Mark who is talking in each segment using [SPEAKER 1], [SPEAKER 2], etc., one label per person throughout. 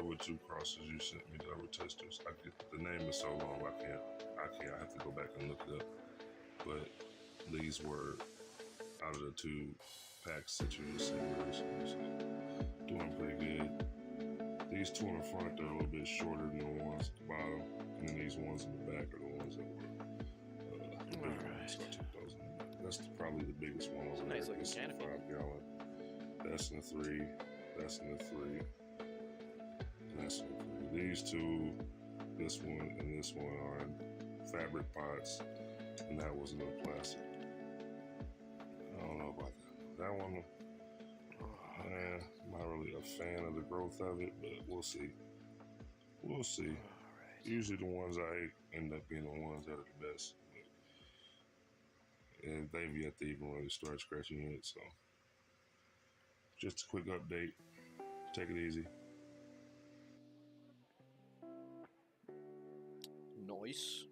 [SPEAKER 1] other two crosses you sent me, the other testers. The name is so long I have to go back and look it up. But these were out of the two packs that you just sent me. So doing pretty good. These two in the front, they're a little bit shorter than the ones at the bottom, and then these ones in the back are the ones that were the bigger ones. So I took those in the back. That's probably the biggest one over there.
[SPEAKER 2] Nice looking
[SPEAKER 1] this
[SPEAKER 2] canopy.
[SPEAKER 1] 5 gallon. That's in the 3. That's in the 3. And that's in the 3. These two, this one and this one, are in fabric pots, and that was in a plastic. I don't know about that. That one, I'm not really a fan of the growth of it, but we'll see. We'll see.
[SPEAKER 2] Right.
[SPEAKER 1] Usually the ones I end up being the ones that are the best. And they've yet to even really start scratching it, so just a quick update. Take it easy.
[SPEAKER 2] Nice.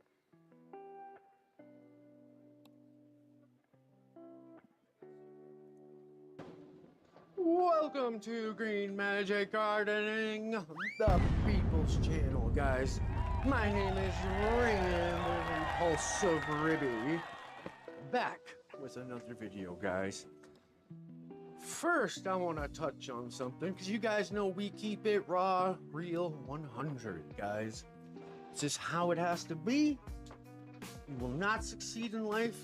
[SPEAKER 3] Welcome to Green Magic Gardening, the people's channel, guys. My name is Random Impulsive Ribby, back with another video, guys. First, I want to touch on something, because you guys know we keep it raw, real, 100, guys. This is how it has to be. You will not succeed in life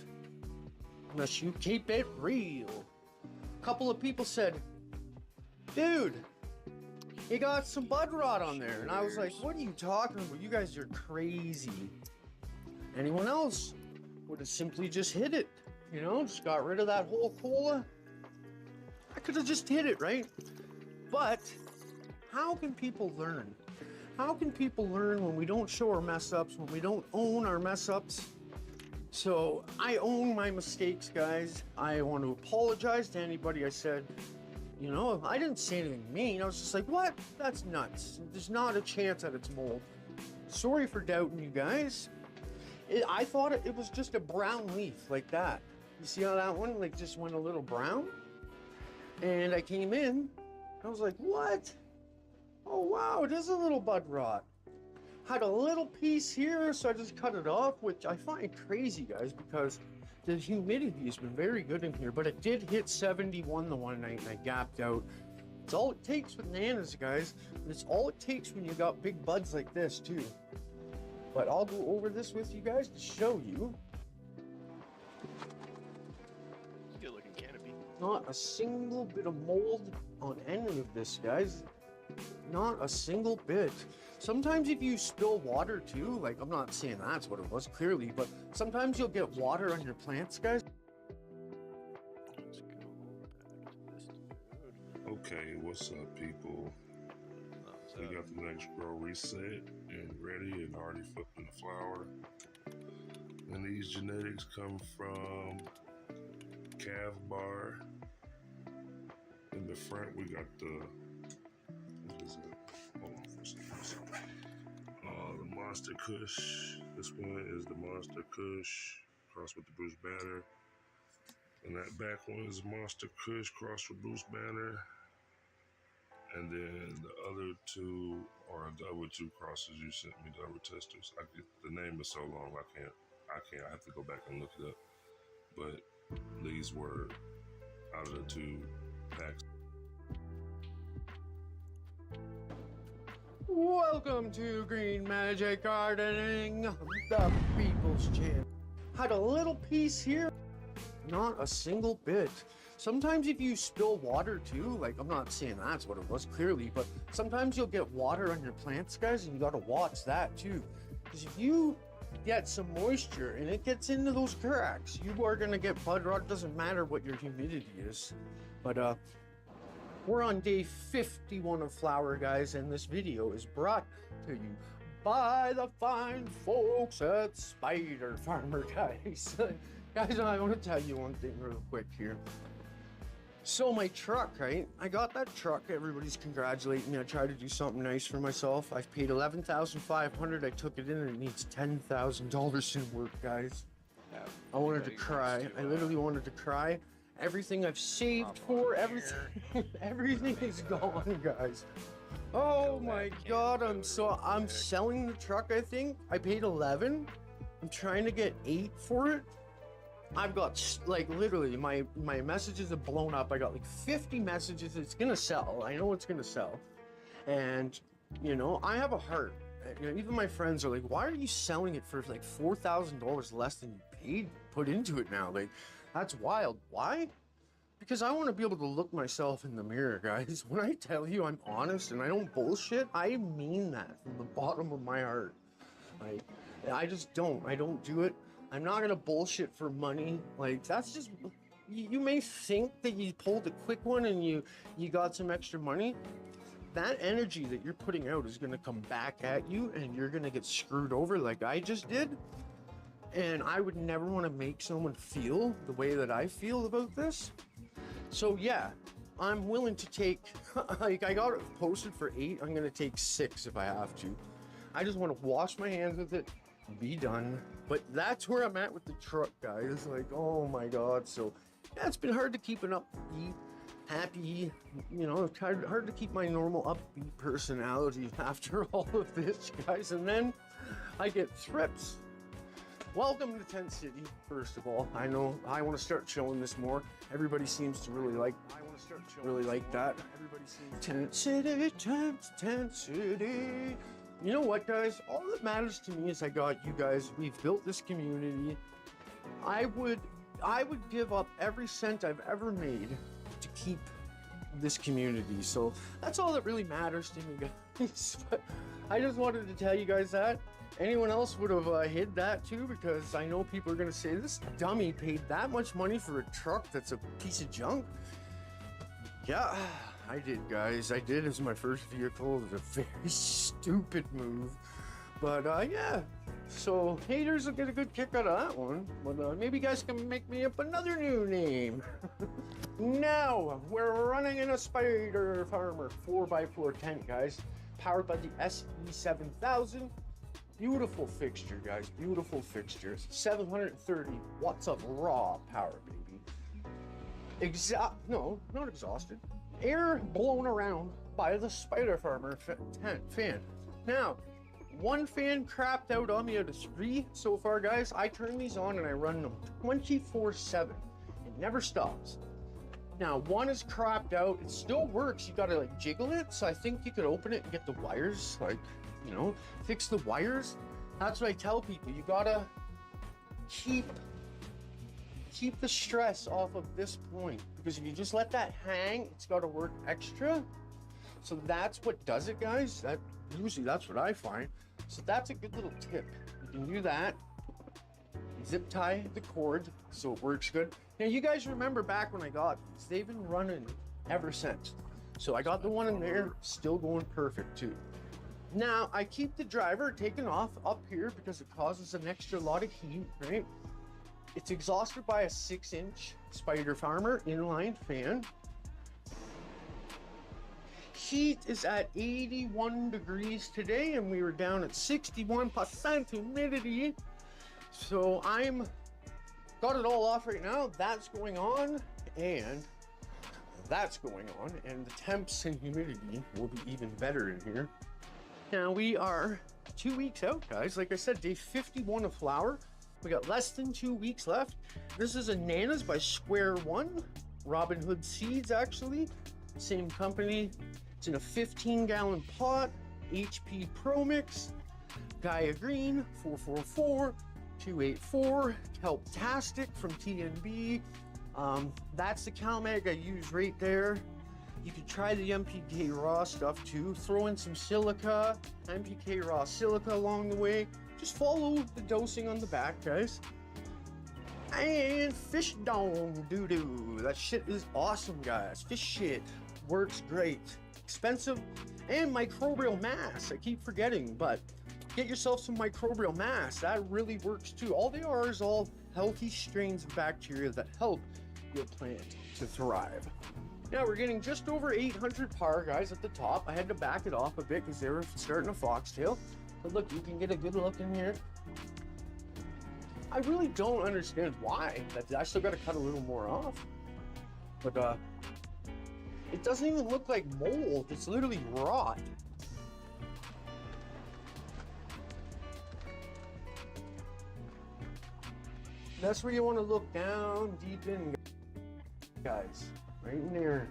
[SPEAKER 3] unless you keep it real. A couple of people said, dude, you got some bud rot on there. And I was like, what are you talking about? You guys are crazy. Anyone else would have simply just hit it, you know, just got rid of that whole cola. I could have just hit it, right? But how can people learn? How can people learn when we don't show our mess ups, when we don't own our mess ups? So I own my mistakes, guys. I want to apologize to anybody I said, you know, I didn't say anything mean. I was just like, what? That's nuts. There's not a chance that it's mold. Sorry for doubting you guys. I thought it was just a brown leaf like that. You see how that one like just went a little brown? And I came in, I was like, what? Oh wow, it is a little bud rot. Had a little piece here, so I just cut it off, which I find crazy, guys, because the humidity has been very good in here, but it did hit 71 the one night and I gapped out. It's all it takes with bananas, guys. And it's all it takes when you got big buds like this too. But I'll go over this with you guys to show you.
[SPEAKER 2] Good looking canopy.
[SPEAKER 3] Not a single bit of mold on any of this, guys. Not a single bit. Sometimes if you spill water too, like I'm not saying that's what it was clearly, but sometimes you'll get water on your plants, guys.
[SPEAKER 2] Let's go back to this dude.
[SPEAKER 1] Okay, what's up, people? We got the next grow reset and ready and already flipping the flower. And these genetics come from Calf Bar. In the front, we got the, what is it? Hold on for a second. The Monster Kush. This one is the Monster Kush crossed with the Bruce Banner. And that back one is Monster Kush crossed with Bruce Banner. And then the other two are the other two crosses you sent me, the other testers. The name is so long I have to go back and look it up. But these were out of the two packs.
[SPEAKER 3] Welcome to Green Magic Gardening, the people's channel. Had a little piece here, not a single bit. Sometimes if you spill water too, like I'm not saying that's what it was clearly, but sometimes you'll get water on your plants, guys, and you gotta watch that too. Because if you get some moisture and it gets into those cracks, you are gonna get bud rot. Doesn't matter what your humidity is. But we're on day 51 of flower, guys, and this video is brought to you by the fine folks at Spider Farmer, guys. Guys, I want to tell you one thing real quick here. So my truck, right? I got that truck. Everybody's congratulating me. I tried to do something nice for myself. I've paid $11,500. I took it in and it needs $10,000 in work, guys.
[SPEAKER 2] Yeah,
[SPEAKER 3] I wanted to cry. I literally wanted to cry. Everything I've saved for, everything is gone, guys. Oh my god, I'm selling the truck, I think. I paid 11. I'm trying to get 8 for it. I've got, like, literally, my messages have blown up. I got like 50 messages. It's gonna sell. I know it's gonna sell. And, you know, I have a heart. You know, even my friends are like, why are you selling it for like $4,000 less than you put into it now? Like, that's wild. Why? Because I want to be able to look myself in the mirror, guys. When I tell you I'm honest and I don't bullshit, I mean that from the bottom of my heart. Like, I just don't. I don't do it. I'm not gonna bullshit for money. Like, that's just, you may think that you pulled a quick one and you got some extra money. That energy that you're putting out is gonna come back at you and you're gonna get screwed over like I just did. And I would never want to make someone feel the way that I feel about this. So yeah, I'm willing to take, like, I got it posted for 8. I'm gonna take 6 if I have to. I just want to wash my hands with it, be done. But that's where I'm at with the truck, guys. Like, oh my god. So yeah, it's been hard to keep an upbeat, happy, you know, it's hard to keep my normal upbeat personality after all of this, guys. And then I get thrips. Welcome to Tent City, first of all. I know I want to start showing this more. Everybody seems to really like that. Tent City, Tent City. You know what, guys? All that matters to me is I got you guys. We've built this community. I would give up every cent I've ever made to keep this community. So that's all that really matters to me, guys. But I just wanted to tell you guys that. Anyone else would have hid that too, because I know people are going to say, this dummy paid that much money for a truck that's a piece of junk. Yeah, I did, guys. I did. It was my first vehicle. It was a very stupid move. But yeah, so haters will get a good kick out of that one. But maybe you guys can make me up another new name. Now, we're running in a Spider Farmer 4x4 tent, guys. Powered by the SE7000. Beautiful fixture, guys. Beautiful fixtures. 730 watts of raw power, baby. No, not exhausted. Air blown around by the Spider Farmer fan. Now, one fan crapped out on me out of 3 so far, guys. I turn these on and I run them 24/7. It never stops. Now, one is crapped out. It still works. You gotta like jiggle it. So I think you could open it and get the wires, like, you know, fix the wires. That's what I tell people. You gotta keep the stress off of this point, because if you just let that hang, it's got to work extra. So that's what does it, guys. That's what I find. So that's a good little tip. You can do that. Zip tie the cord so it works good. Now, you guys remember back when I got these, they've been running ever since. So I got the one in there, still going perfect too. Now, I keep the driver taken off up here because it causes an extra lot of heat, right? It's exhausted by a 6-inch Spider Farmer inline fan. Heat is at 81 degrees today, and we were down at 61% humidity. So I'm got it all off right now. That's going on, and that's going on, and the temps and humidity will be even better in here. Now we are 2 weeks out, guys. Like I said, day 51 of flower. We got less than 2 weeks left. This is Ananas by Square One. Robin Hood Seeds, actually. Same company. It's in a 15-gallon pot. HP Pro Mix. Gaia Green 444-284. Kelptastic from TNB. That's the CalMag I use right there. You could try the MPK raw stuff too. Throw in some silica, MPK raw silica along the way. Just follow the dosing on the back, guys. And fish dome doo-doo. That shit is awesome, guys. Fish shit works great. Expensive. And microbial mass. I keep forgetting, but get yourself some microbial mass. That really works too. All they are is all healthy strains of bacteria that help your plant to thrive. Now we're getting just over 800 par, guys, at the top. I had to back it off a bit because they were starting a foxtail. But look, you can get a good look in here. I really don't understand why. I still got to cut a little more off. But it doesn't even look like mold. It's literally rot. That's where you want to look down deep in, guys. Right in there.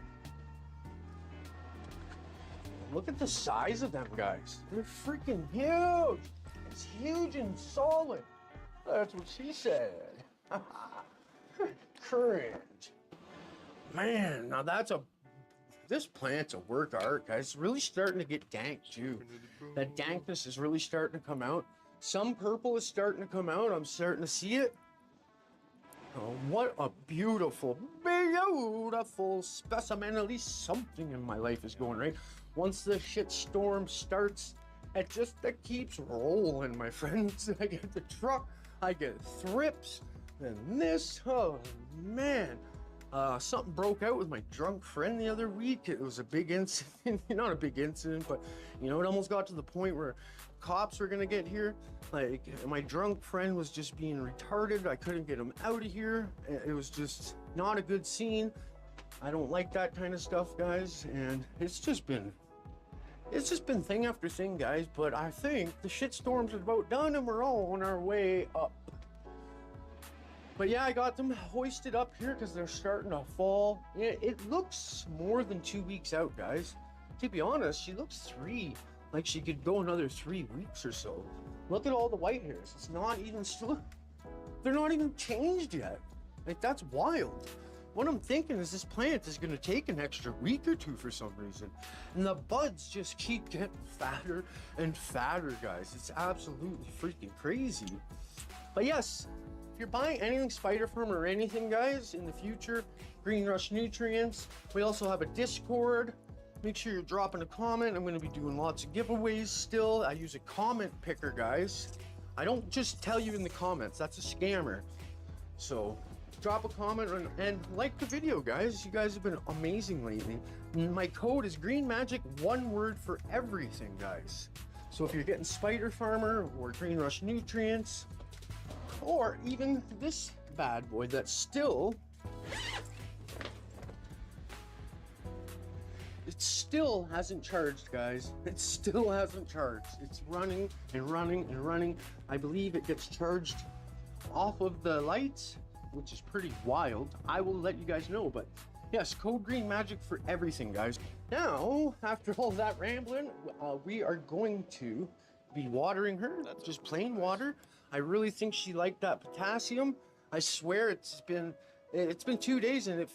[SPEAKER 3] Look at the size of them, guys. They're freaking huge. It's huge and solid. That's what she said. Cringe. Man, now this plant's a work of art, guys. It's really starting to get dank too. That dankness is really starting to come out. Some purple is starting to come out. I'm starting to see it. Oh, what a beautiful, beautiful specimen. At least something in my life is going right. Once the shit storm starts, it keeps rolling, my friends. I get the truck, I get thrips, and this, oh man. Something broke out with my drunk friend the other week. It was a big incident, not a big incident, but you know, it almost got to the point where cops were gonna get here. Like, my drunk friend was just being retarded. I couldn't get him out of here. It was just not a good scene. I don't like that kind of stuff, guys, and it's just been thing after thing, guys. But I think the shitstorm's about done and we're all on our way up. But yeah, I got them hoisted up here because they're starting to fall. It looks more than 2 weeks out, guys. To be honest, she looks 3. Like she could go another 3 weeks or so. Look at all the white hairs. It's not even still. They're not even changed yet. Like, that's wild. What I'm thinking is this plant is going to take an extra week or 2 for some reason. And the buds just keep getting fatter and fatter, guys. It's absolutely freaking crazy. But yes, if you're buying anything Spider Farm or anything, guys, in the future, Green Rush Nutrients, we also have a Discord. Make sure you're dropping a comment. I'm going to be doing lots of giveaways still. I use a comment picker, guys. I don't just tell you in the comments. That's a scammer. So drop a comment and like the video, guys. You guys have been amazing lately. My code is Green Magic, one word for everything, guys. So if you're getting Spider Farmer or Green Rush Nutrients, or even this bad boy that's still... It still hasn't charged, guys. It still hasn't charged. It's running and running and running. I believe it gets charged off of the lights, which is pretty wild. I will let you guys know, but yes, code Green Magic for everything, guys. Now, after all that rambling, we are going to be watering her. That's just plain water. I really think she liked that potassium. I swear it's been 2 days and it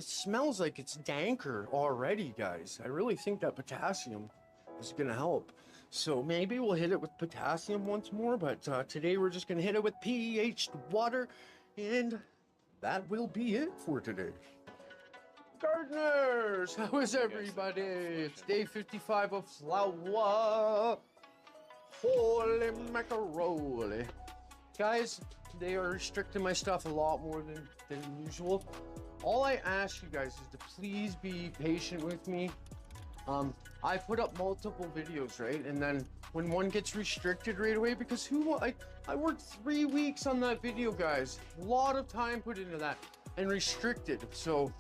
[SPEAKER 3] smells like it's danker already, guys. I really think that potassium is gonna help. So maybe we'll hit it with potassium once more, but today we're just gonna hit it with pH water, and that will be it for today. Gardeners, how is everybody? It's day 55 of flower. Holy macaroni. Guys, they are restricting my stuff a lot more than usual. All I ask you guys is to please be patient with me. I put up multiple videos, right? And then when one gets restricted right away, because I worked 3 weeks on that video, guys. A lot of time put into that and restricted. So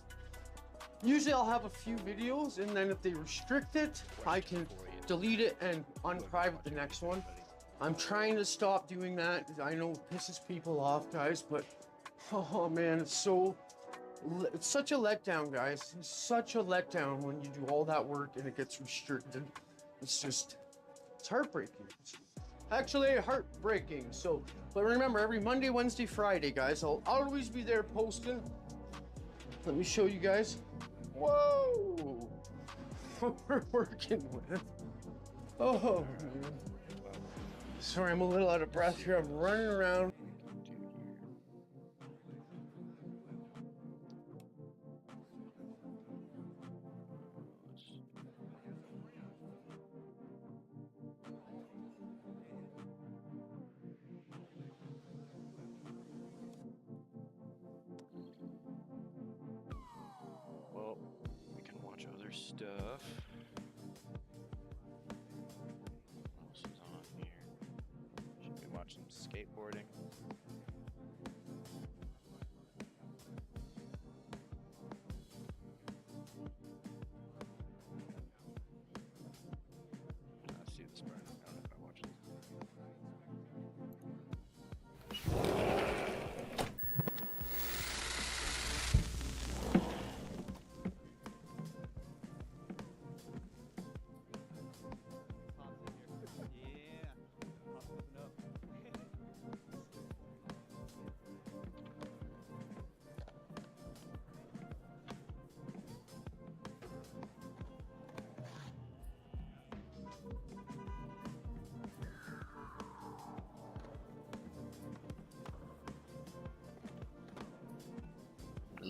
[SPEAKER 3] usually I'll have a few videos, and then if they restrict it, I can delete it and unprivate the next one. I'm trying to stop doing that. I know it pisses people off, guys, but oh man, it's such a letdown, guys. It's such a letdown when you do all that work and it gets restricted. It's heartbreaking. It's actually heartbreaking. So, but remember, every Monday, Wednesday, Friday, guys, I'll always be there posting. Let me show you guys. Whoa! What we're working with. Oh man. Sorry, I'm a little out of breath here. I'm running around.
[SPEAKER 2] Well, we can watch other stuff. What else is on here? Should we watch some skateboarding?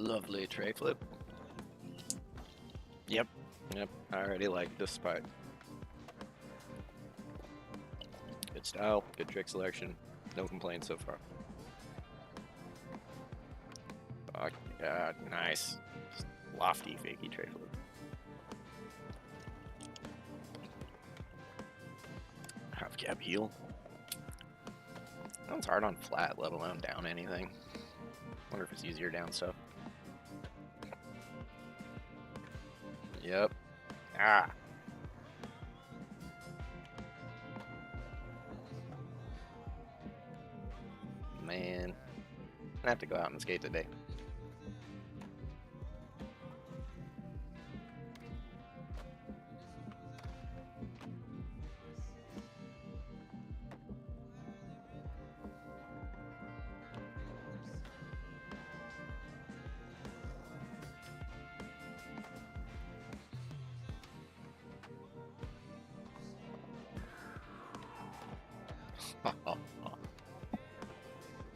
[SPEAKER 2] Lovely tray flip. Yep. I already like this spot. Good style, good trick selection. No complaints so far. Oh, God, nice. Lofty, fakey tray flip. Half cab heel. That one's hard on flat, let alone down anything. Wonder if it's easier down stuff. Yep. Ah. Man. I have to go out and skate today.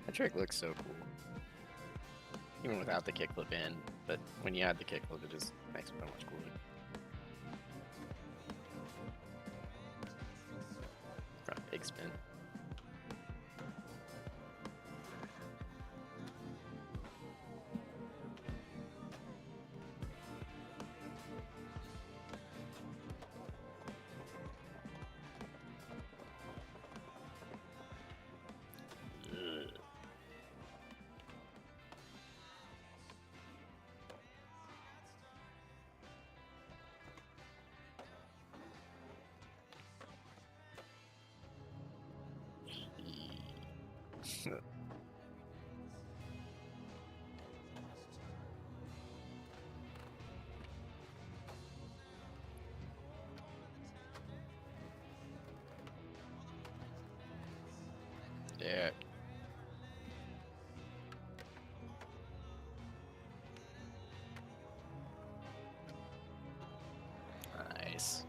[SPEAKER 2] That trick looks so cool. Even without the kickflip in, but when you add the kickflip, it just makes it so much cooler. Front big spin. Yeah. Nice.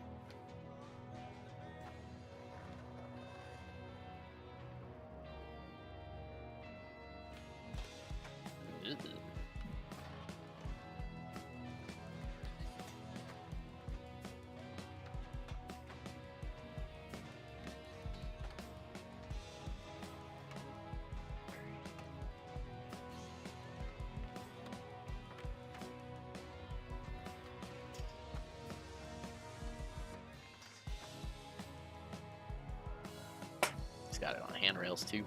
[SPEAKER 2] He's got it on handrails too.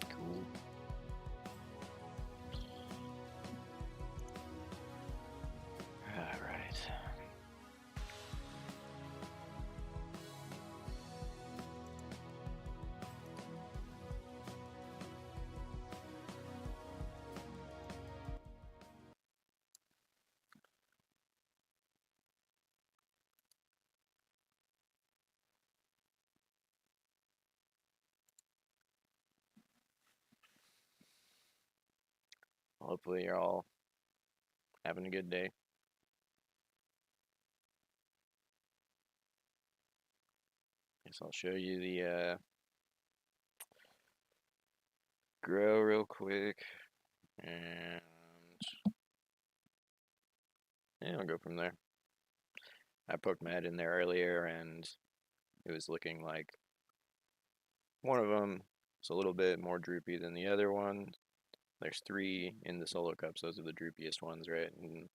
[SPEAKER 2] Cool. All right. Hopefully you're all having a good day. Guess I'll show you the grow real quick, and yeah, I'll go from there. I poked my head in there earlier, and it was looking like one of them is a little bit more droopy than the other one. There's 3 in the solo cups. Those are the droopiest ones, right? And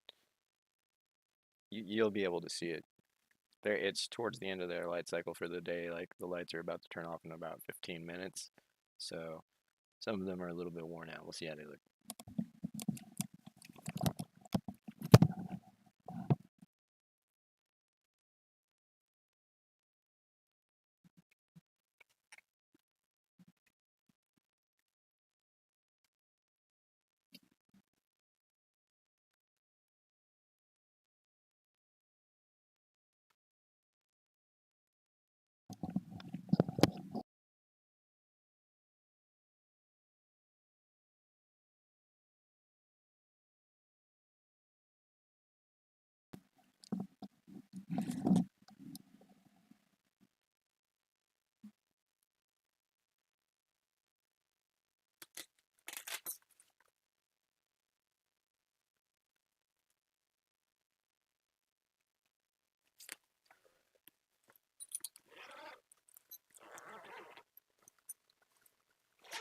[SPEAKER 2] you'll be able to see it. It's towards the end of their light cycle for the day. Like the lights are about to turn off in about 15 minutes. So some of them are a little bit worn out. We'll see how they look.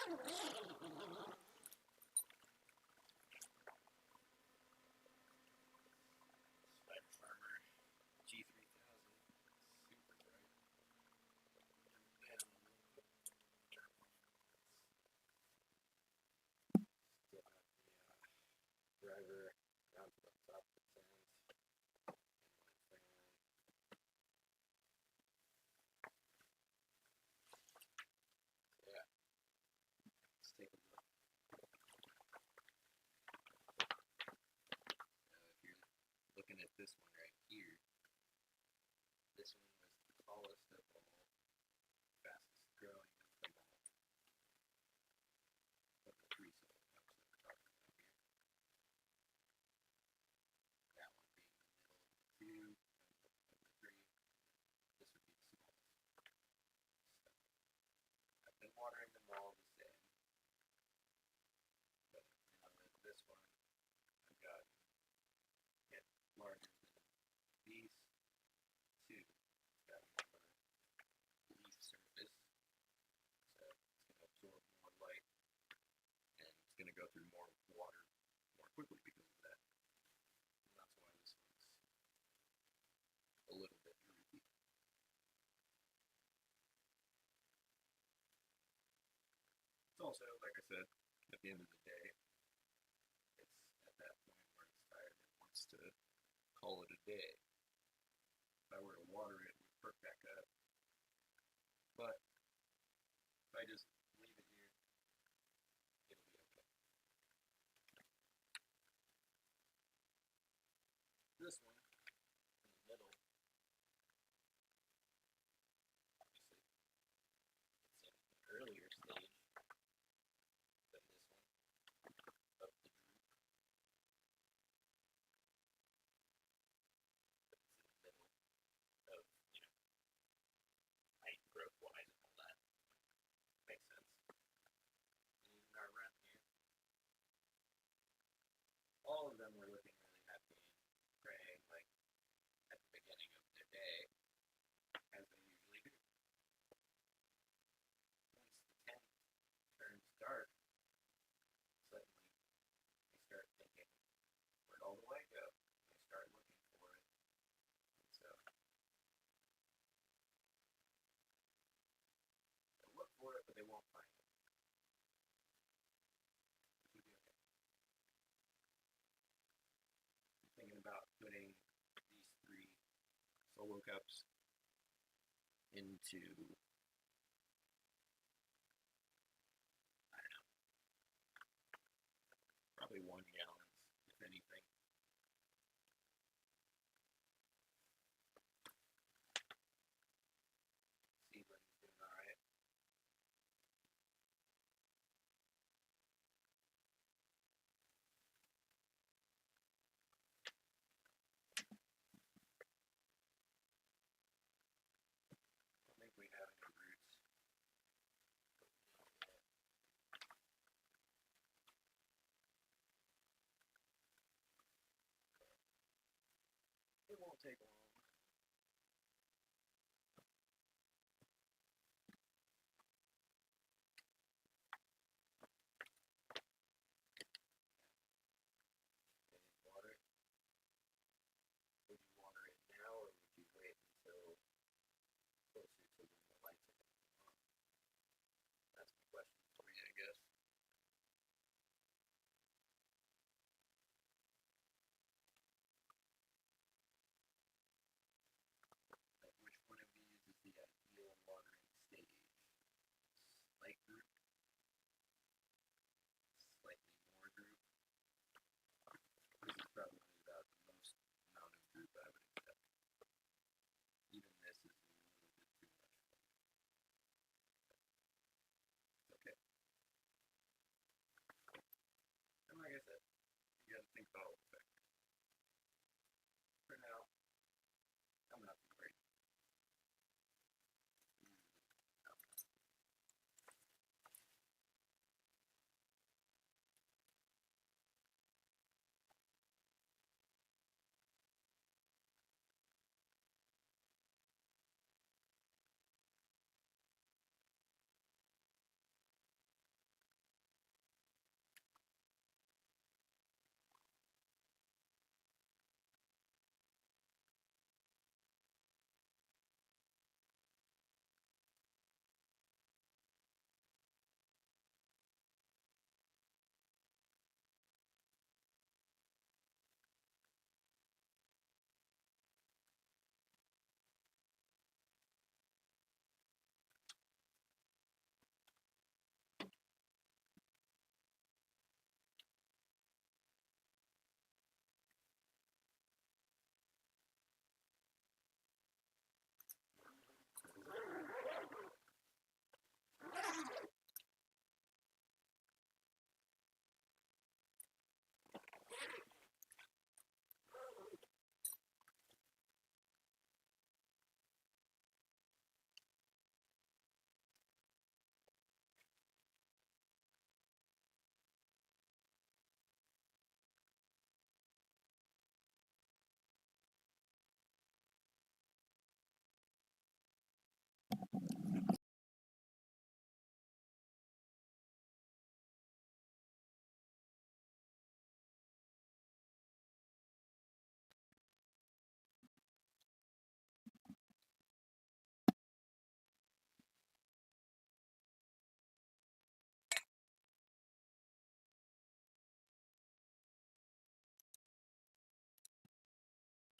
[SPEAKER 2] Spider Farmer G3000. Super bright. Down a little bit. Still have the driver down to the top of the tent. Inline fan. Yeah. Let's take a look. If you're looking at this one right here, this one was the tallest of all, fastest growing of them all. Of the three solar cups that we're talking about here. That one being the middle of the two, of the three. This would be the smallest. So, I've been watering them all the same. But now that this one, I've got it larger than these two. It's got more leaf surface, so it's going to absorb more light, and it's going to go through more water more quickly because of that. And that's why this one's a little bit droopy. It's also, like I said, at the end of the day, it's at that point where it's tired and wants to call it a day. If I were to water it, it would perk back up. But if I just leave it here, it'll be okay. This one, in the middle, obviously, it's in an earlier stage than this one of the droop. But it's in the middle of, height growth wise and all that. Makes sense. And even our run here, all of them were looking really happy and praying like at the beginning of their day, as they usually do. Once the tent turns dark, suddenly they start thinking, where'd all the light go? And they start looking for it. And so they'll look for it, but they won't find it. Which would be okay. I'm thinking about putting these three solo cups into, I don't know, probably 1 gallon, if anything. Seedling's doing alright. I don't think we have any roots. It won't take long. Any water? Would you water it now, or would you wait until closer to when the lights are going to come on? That's my question for you, I guess.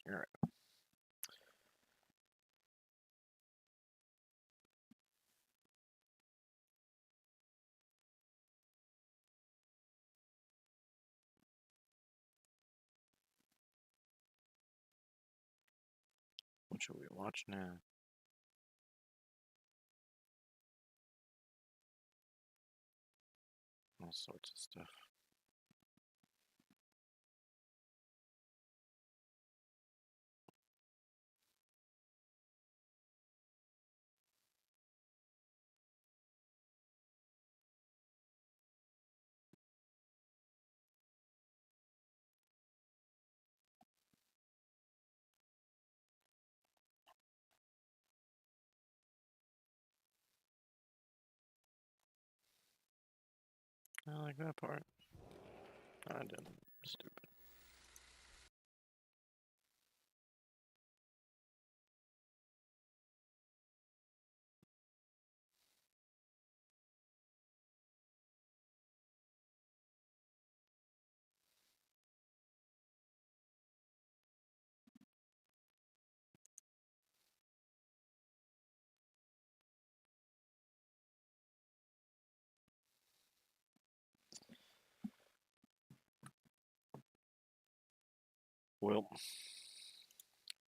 [SPEAKER 2] All right. What should we watch now? All sorts of stuff. I like that part. I didn't. Stupid. Well,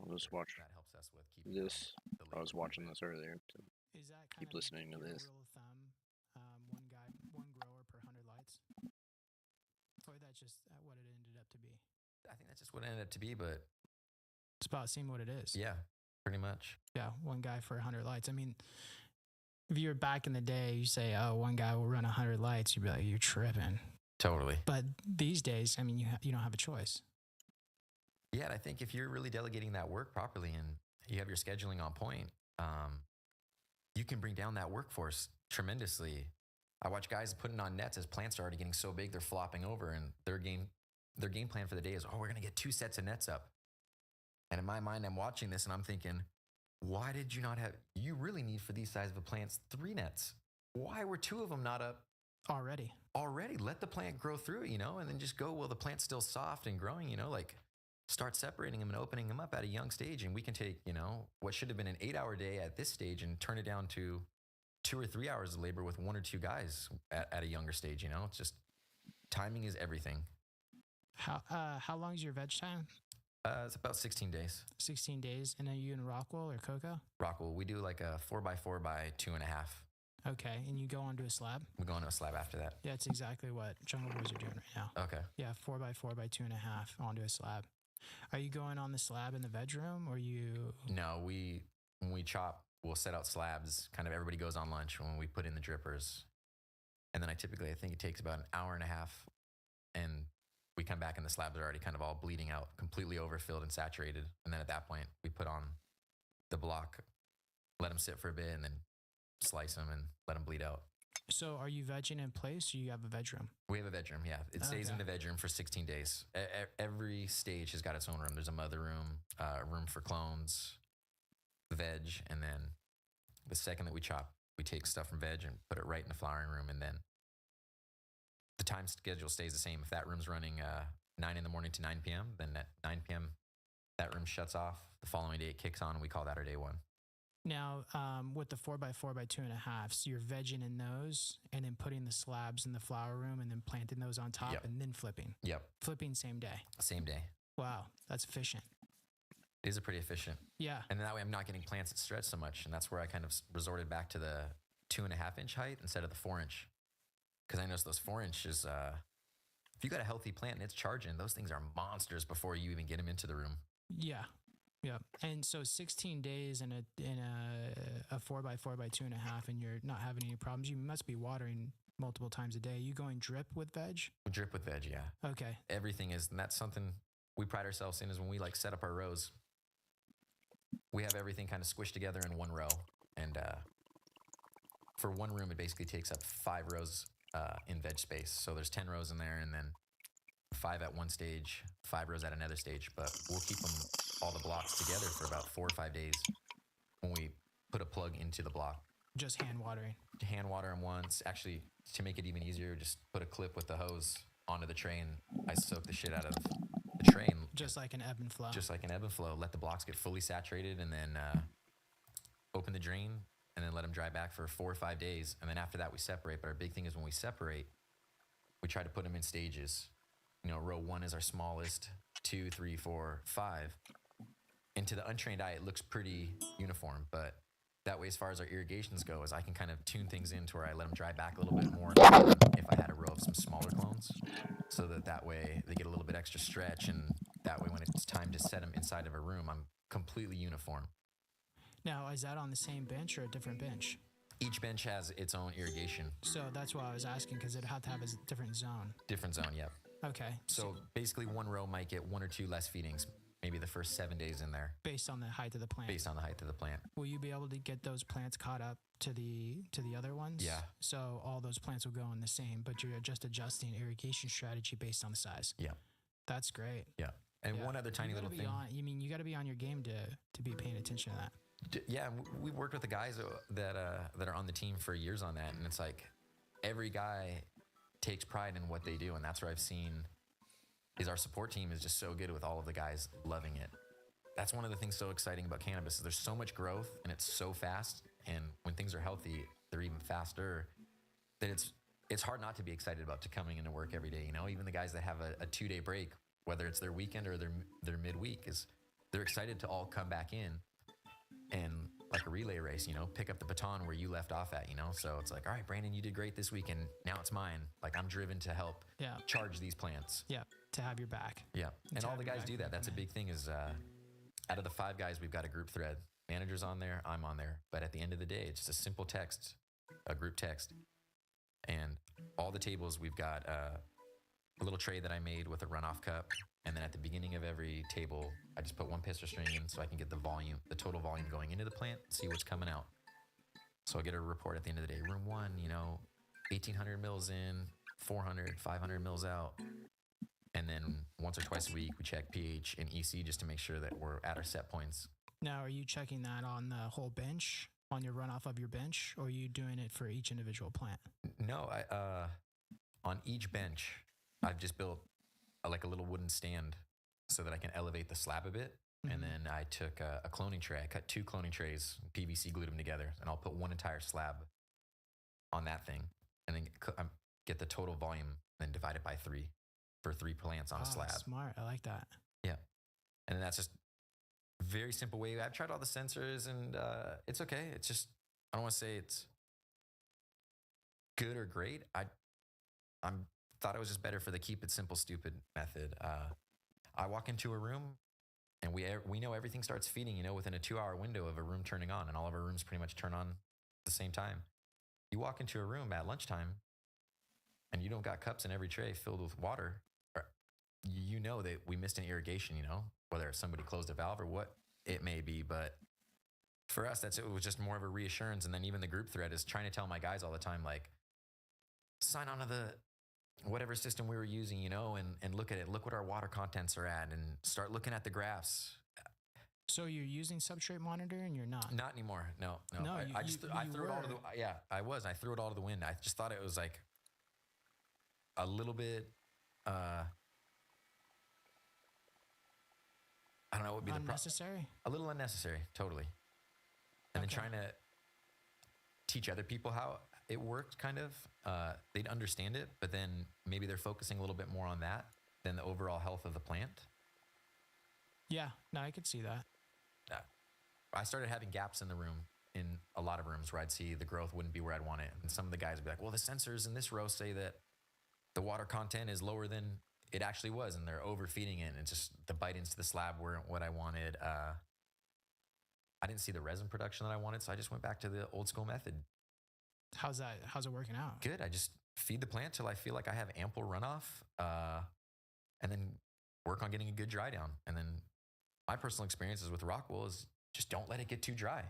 [SPEAKER 2] I'll just watch
[SPEAKER 4] That helps us with keeping
[SPEAKER 2] this.
[SPEAKER 4] the
[SPEAKER 2] I was
[SPEAKER 4] labor
[SPEAKER 2] watching this earlier to
[SPEAKER 5] Is that
[SPEAKER 2] keep
[SPEAKER 5] kind of
[SPEAKER 2] listening to
[SPEAKER 5] your
[SPEAKER 2] this.
[SPEAKER 5] rule of thumb? One guy, one grower per 100 lights, or that's just what it ended up to be?
[SPEAKER 4] I think that's just what it ended up to be, but
[SPEAKER 5] It's about seeing what it is.
[SPEAKER 4] yeah, pretty much.
[SPEAKER 5] Yeah, one guy for 100 lights. I mean, if you were back in the day, you say, "Oh, one guy will run 100 lights," you'd be like, "You're tripping."
[SPEAKER 4] Totally.
[SPEAKER 5] But these days, I mean, you don't have a choice.
[SPEAKER 4] Yeah, and I think if you're really delegating that work properly and you have your scheduling on point, you can bring down that workforce tremendously. I watch guys putting on nets as plants are already getting so big they're flopping over, and their game plan for the day is, oh, we're gonna get 2 sets of nets up. And in my mind, I'm watching this and I'm thinking, why did you not have? You really need for these size of plants 3 nets. Why were 2 of them not up
[SPEAKER 5] Already.
[SPEAKER 4] Let the plant grow through it, and then just go, well, the plant's still soft and growing, like start separating them and opening them up at a young stage. And we can take, what should have been an 8-hour day at this stage and turn it down to 2 or 3 hours of labor with 1 or 2 guys at a younger stage. It's just timing is everything.
[SPEAKER 5] How long is your veg time?
[SPEAKER 4] It's about 16 days.
[SPEAKER 5] 16 days. And are you in Rockwell or Cocoa?
[SPEAKER 4] Rockwell, we do like a 4x4 by 2.5.
[SPEAKER 5] Okay, and you go onto a slab?
[SPEAKER 4] We go onto a slab after that.
[SPEAKER 5] Yeah, it's exactly what Jungle Boys are doing right now.
[SPEAKER 4] Okay.
[SPEAKER 5] Yeah, 4x4 by 2.5 onto a slab. Are you going on the slab in the veg room, or you?
[SPEAKER 4] No, when we chop, we'll set out slabs. Kind of everybody goes on lunch when we put in the drippers, and then I think it takes about an hour and a half, and we come back and the slabs are already kind of all bleeding out, completely overfilled and saturated. And then at that point, we put on the block, let them sit for a bit, and then slice them and let them bleed out.
[SPEAKER 5] So are you vegging in place, or you have a veg room?
[SPEAKER 4] We have a veg room, yeah. It stays in the veg room for 16 days. Every stage has got its own room. There's a mother room, a room for clones, veg, and then the second that we chop, we take stuff from veg and put it right in the flowering room, and then the time schedule stays the same. If that room's running 9 in the morning to 9 p.m., then at 9 p.m., that room shuts off. The following day, it kicks on, and we call that our day 1.
[SPEAKER 5] Now, with the 4x4 by 2.5, so you're vegging in those and then putting the slabs in the flower room and then planting those on top and then flipping.
[SPEAKER 4] Yep.
[SPEAKER 5] Flipping same day.
[SPEAKER 4] Same day.
[SPEAKER 5] Wow, that's efficient.
[SPEAKER 4] It is pretty efficient.
[SPEAKER 5] Yeah.
[SPEAKER 4] And that way I'm not getting plants that stretch so much. And that's where I kind of resorted back to the 2.5-inch height instead of the 4-inch. Because I noticed those 4 inches, if you got a healthy plant and it's charging, those things are monsters before you even get them into the room.
[SPEAKER 5] Yeah. Yeah. And so 16 days in a 4x4 by 2.5, and you're not having any problems. You must be watering multiple times a day. You going drip with veg?
[SPEAKER 4] Drip with veg, yeah.
[SPEAKER 5] Okay.
[SPEAKER 4] Everything is, and that's something we pride ourselves in, is when we like set up our rows, we have everything kind of squished together in one row. And for one room, it basically takes up 5 rows in veg space. So there's 10 rows in there, and then 5 at one stage, 5 rows at another stage. But we'll keep them, all the blocks, together for about 4 or 5 days when we put a plug into the block.
[SPEAKER 5] Just hand watering.
[SPEAKER 4] Hand water them once. Actually, to make it even easier, just put a clip with the hose onto the tray, and I soak the shit out of the tray and
[SPEAKER 5] Just like an ebb and flow.
[SPEAKER 4] Just like an ebb and flow. Let the blocks get fully saturated and then open the drain and then let them dry back for 4 or 5 days. And then after that, we separate. But our big thing is when we separate, we try to put them in stages. You know, row 1 is our smallest, 2, 3, 4, 5. And to the untrained eye, it looks pretty uniform. But that way, as far as our irrigations go, is I can kind of tune things in to where I let them dry back a little bit more if I had a row of some smaller clones. So that way they get a little bit extra stretch. And that way when it's time to set them inside of a room, I'm completely uniform.
[SPEAKER 5] Now, is that on the same bench or a different bench?
[SPEAKER 4] Each bench has its own irrigation.
[SPEAKER 5] So that's why I was asking, because it had to have a different zone.
[SPEAKER 4] Different zone, yep.
[SPEAKER 5] Okay.
[SPEAKER 4] So basically one row might get 1 or 2 less feedings, maybe the first 7 days in there.
[SPEAKER 5] Based on the height of the plant.
[SPEAKER 4] Based on the height of the plant.
[SPEAKER 5] Will you be able to get those plants caught up to the other ones?
[SPEAKER 4] Yeah.
[SPEAKER 5] So all those plants will go in the same, but you're just adjusting irrigation strategy based on the size.
[SPEAKER 4] Yeah.
[SPEAKER 5] That's great.
[SPEAKER 4] Yeah. And
[SPEAKER 5] Yeah.
[SPEAKER 4] one other tiny little thing.
[SPEAKER 5] You got to be on your game to be paying attention to that.
[SPEAKER 4] Yeah, we've worked with the guys that are on the team for years on that, and it's like every guy takes pride in what they do, and that's where I've seen is our support team is just so good with all of the guys loving it. That's one of the things so exciting about cannabis is there's so much growth and it's so fast, and when things are healthy, they're even faster. That it's hard not to be excited about to coming into work every day. You know, even the guys that have a 2-day break, whether it's their weekend or their midweek, is they're excited to all come back in. And like a relay race, you know, pick up the baton where you left off at, you know? So it's like, all right, Brandon, you did great this week, and now it's mine. Like, I'm driven to help charge these plants.
[SPEAKER 5] Yeah, to have your back.
[SPEAKER 4] Yeah, and all the guys do that. That's a big thing is out of the 5 guys, we've got a group thread. Manager's on there, I'm on there. But at the end of the day, it's just a simple text, a group text. And all the tables, we've got a little tray that I made with a runoff cup. And then at the beginning of every table, I just put 1 piston string in so I can get the total volume going into the plant, see what's coming out. So I get a report at the end of the day. Room 1, you know, 1,800 mils in, 400, 500 mils out. And then once or twice a week, we check pH and EC just to make sure that we're at our set points.
[SPEAKER 5] Now, are you checking that on the whole bench, on your runoff of your bench, or are you doing it for each individual plant?
[SPEAKER 4] No, on each bench, I've just built like a little wooden stand so that I can elevate the slab a bit. Mm-hmm. And then I took a cloning tray. I cut 2 cloning trays, PVC glued them together, and I'll put 1 entire slab on that thing, and then get the total volume, then divide it by 3 for 3 plants on a slab.
[SPEAKER 5] Smart. I like that.
[SPEAKER 4] Yeah. And then that's just a very simple way. I've tried all the sensors, and it's okay. It's just, I don't want to say it's good or great. I thought it was just better for the keep it simple, stupid method. I walk into a room and we know everything starts feeding, you know, within a 2-hour window of a room turning on, and all of our rooms pretty much turn on at the same time. You walk into a room at lunchtime and you don't got cups in every tray filled with water, or you know that we missed an irrigation, you know, whether somebody closed a valve or what it may be. But for us, it was just more of a reassurance. And then even the group thread is trying to tell my guys all the time, like, sign on to the whatever system we were using, you know, and look at it. Look what our water contents are at, and start looking at the graphs.
[SPEAKER 5] So you're using substrate monitor and you're not?
[SPEAKER 4] Not anymore. No. I threw it all to the, I threw it all to the wind. I just thought it was like a little bit, I don't know what would be
[SPEAKER 5] unnecessary?
[SPEAKER 4] A little unnecessary, totally. And then trying to teach other people how it worked, kind of. They'd understand it, but then maybe they're focusing a little bit more on that than the overall health of the plant.
[SPEAKER 5] Yeah, no, I could see that.
[SPEAKER 4] I started having gaps in the room, in a lot of rooms where I'd see the growth wouldn't be where I'd want it. And some of the guys would be like, well, the sensors in this row say that the water content is lower than it actually was, and they're overfeeding it, and it's just the bite into the slab weren't what I wanted. I didn't see the resin production that I wanted, so I just went back to the old school method.
[SPEAKER 5] How's it working out?
[SPEAKER 4] Good. I just feed the plant till I feel like I have ample runoff, and then work on getting a good dry down. And then my personal experiences with Rockwool is just don't let it get too dry.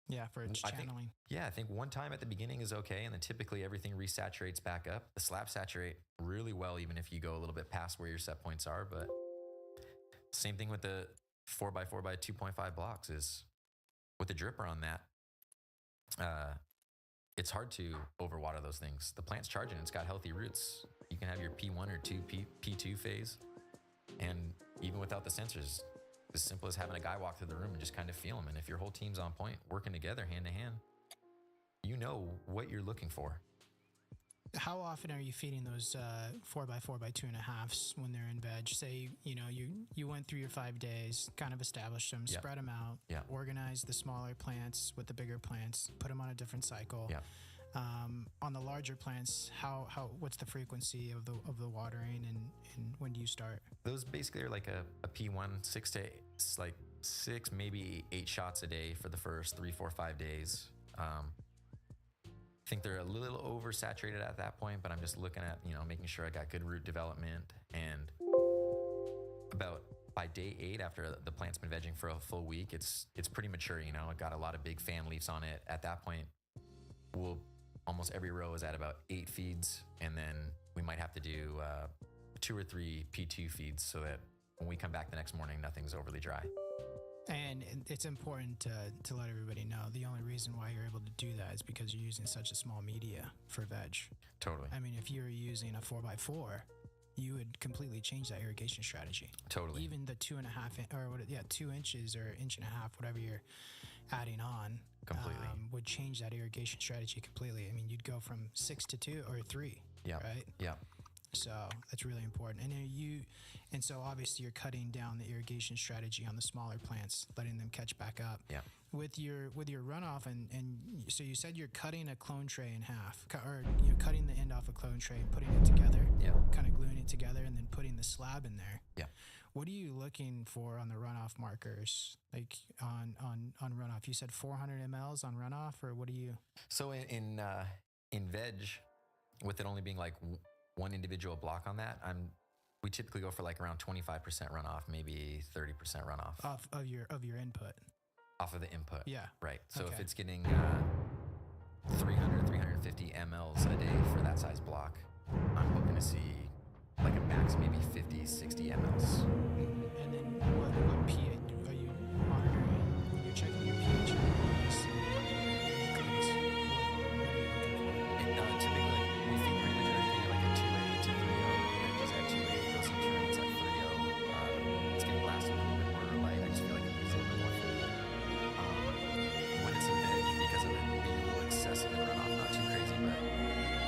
[SPEAKER 5] Yeah, for its channeling.
[SPEAKER 4] I think one time at the beginning is okay, and then typically everything resaturates back up. The slabs saturate really well, even if you go a little bit past where your set points are. But same thing with the 4x4 x 2.5 blocks is with the dripper on that. It's hard to overwater those things. The plant's charging. It's got healthy roots. You can have your P1 or P2 phase. And even without the sensors, as simple as having a guy walk through the room and just kind of feel them. And if your whole team's on point, working together hand to hand, you know what you're looking for.
[SPEAKER 5] How often are you feeding those 4x4x2.5s when they're in veg? Say, you went through your 5 days, kind of established them,
[SPEAKER 4] Yep.
[SPEAKER 5] spread them out,
[SPEAKER 4] Yep.
[SPEAKER 5] organize the smaller plants with the bigger plants, put them on a different cycle.
[SPEAKER 4] Yep.
[SPEAKER 5] On the larger plants, how what's the frequency of the watering, and when do you start?
[SPEAKER 4] Those basically are like a P1, 6, maybe 8 shots a day for the first 3, 4, 5 days. I think they're a little oversaturated at that point, but I'm just looking at, making sure I got good root development. And about by day 8, after the plant's been vegging for a full week, it's pretty mature. It got a lot of big fan leaves on it. At that point, almost every row is at about 8 feeds, and then we might have to do 2 or 3 P2 feeds so that when we come back the next morning, nothing's overly dry.
[SPEAKER 5] And it's important to let everybody know the only reason why you're able to do that is because you're using such a small media for veg.
[SPEAKER 4] Totally.
[SPEAKER 5] I mean, if you were using a 4x4, you would completely change that irrigation strategy.
[SPEAKER 4] Totally.
[SPEAKER 5] Even the 2 inches or 1.5 inches, whatever you're adding on,
[SPEAKER 4] Completely.
[SPEAKER 5] Would change that irrigation strategy completely. I mean, you'd go from 6 to 2 or 3.
[SPEAKER 4] Yeah.
[SPEAKER 5] Right.
[SPEAKER 4] Yeah.
[SPEAKER 5] So that's really important. And so obviously you're cutting down the irrigation strategy on the smaller plants, letting them catch back up.
[SPEAKER 4] Yeah.
[SPEAKER 5] With your runoff, and so you said you're cutting a clone tray in half, or cutting the end off a clone tray and putting it together.
[SPEAKER 4] Yeah.
[SPEAKER 5] Kind of gluing it together and then putting the slab in there.
[SPEAKER 4] Yeah.
[SPEAKER 5] What are you looking for on the runoff markers? Like on runoff, you said 400 mLs on runoff, or what do you?
[SPEAKER 4] So in veg, with it only being like one individual block on that, we typically go for like around 25% runoff, maybe 30% runoff
[SPEAKER 5] Off of your input.
[SPEAKER 4] off of the input.
[SPEAKER 5] Yeah.
[SPEAKER 4] Right. So if
[SPEAKER 5] Okay.
[SPEAKER 4] it's getting 300, 350 mLs a day for that size block, I'm hoping to see like a max maybe 50, 60 mLs.
[SPEAKER 5] And then what pH are you monitoring when you're checking your pH?
[SPEAKER 4] Typically, we feed pretty much everything like a 2A to 3O. Veg is at 2A, those nutrients at 3O. It's getting blasted a little bit more light. I just feel like it needs a little bit more food. When it's in veg, because of it being a little excessive in runoff, not too crazy, but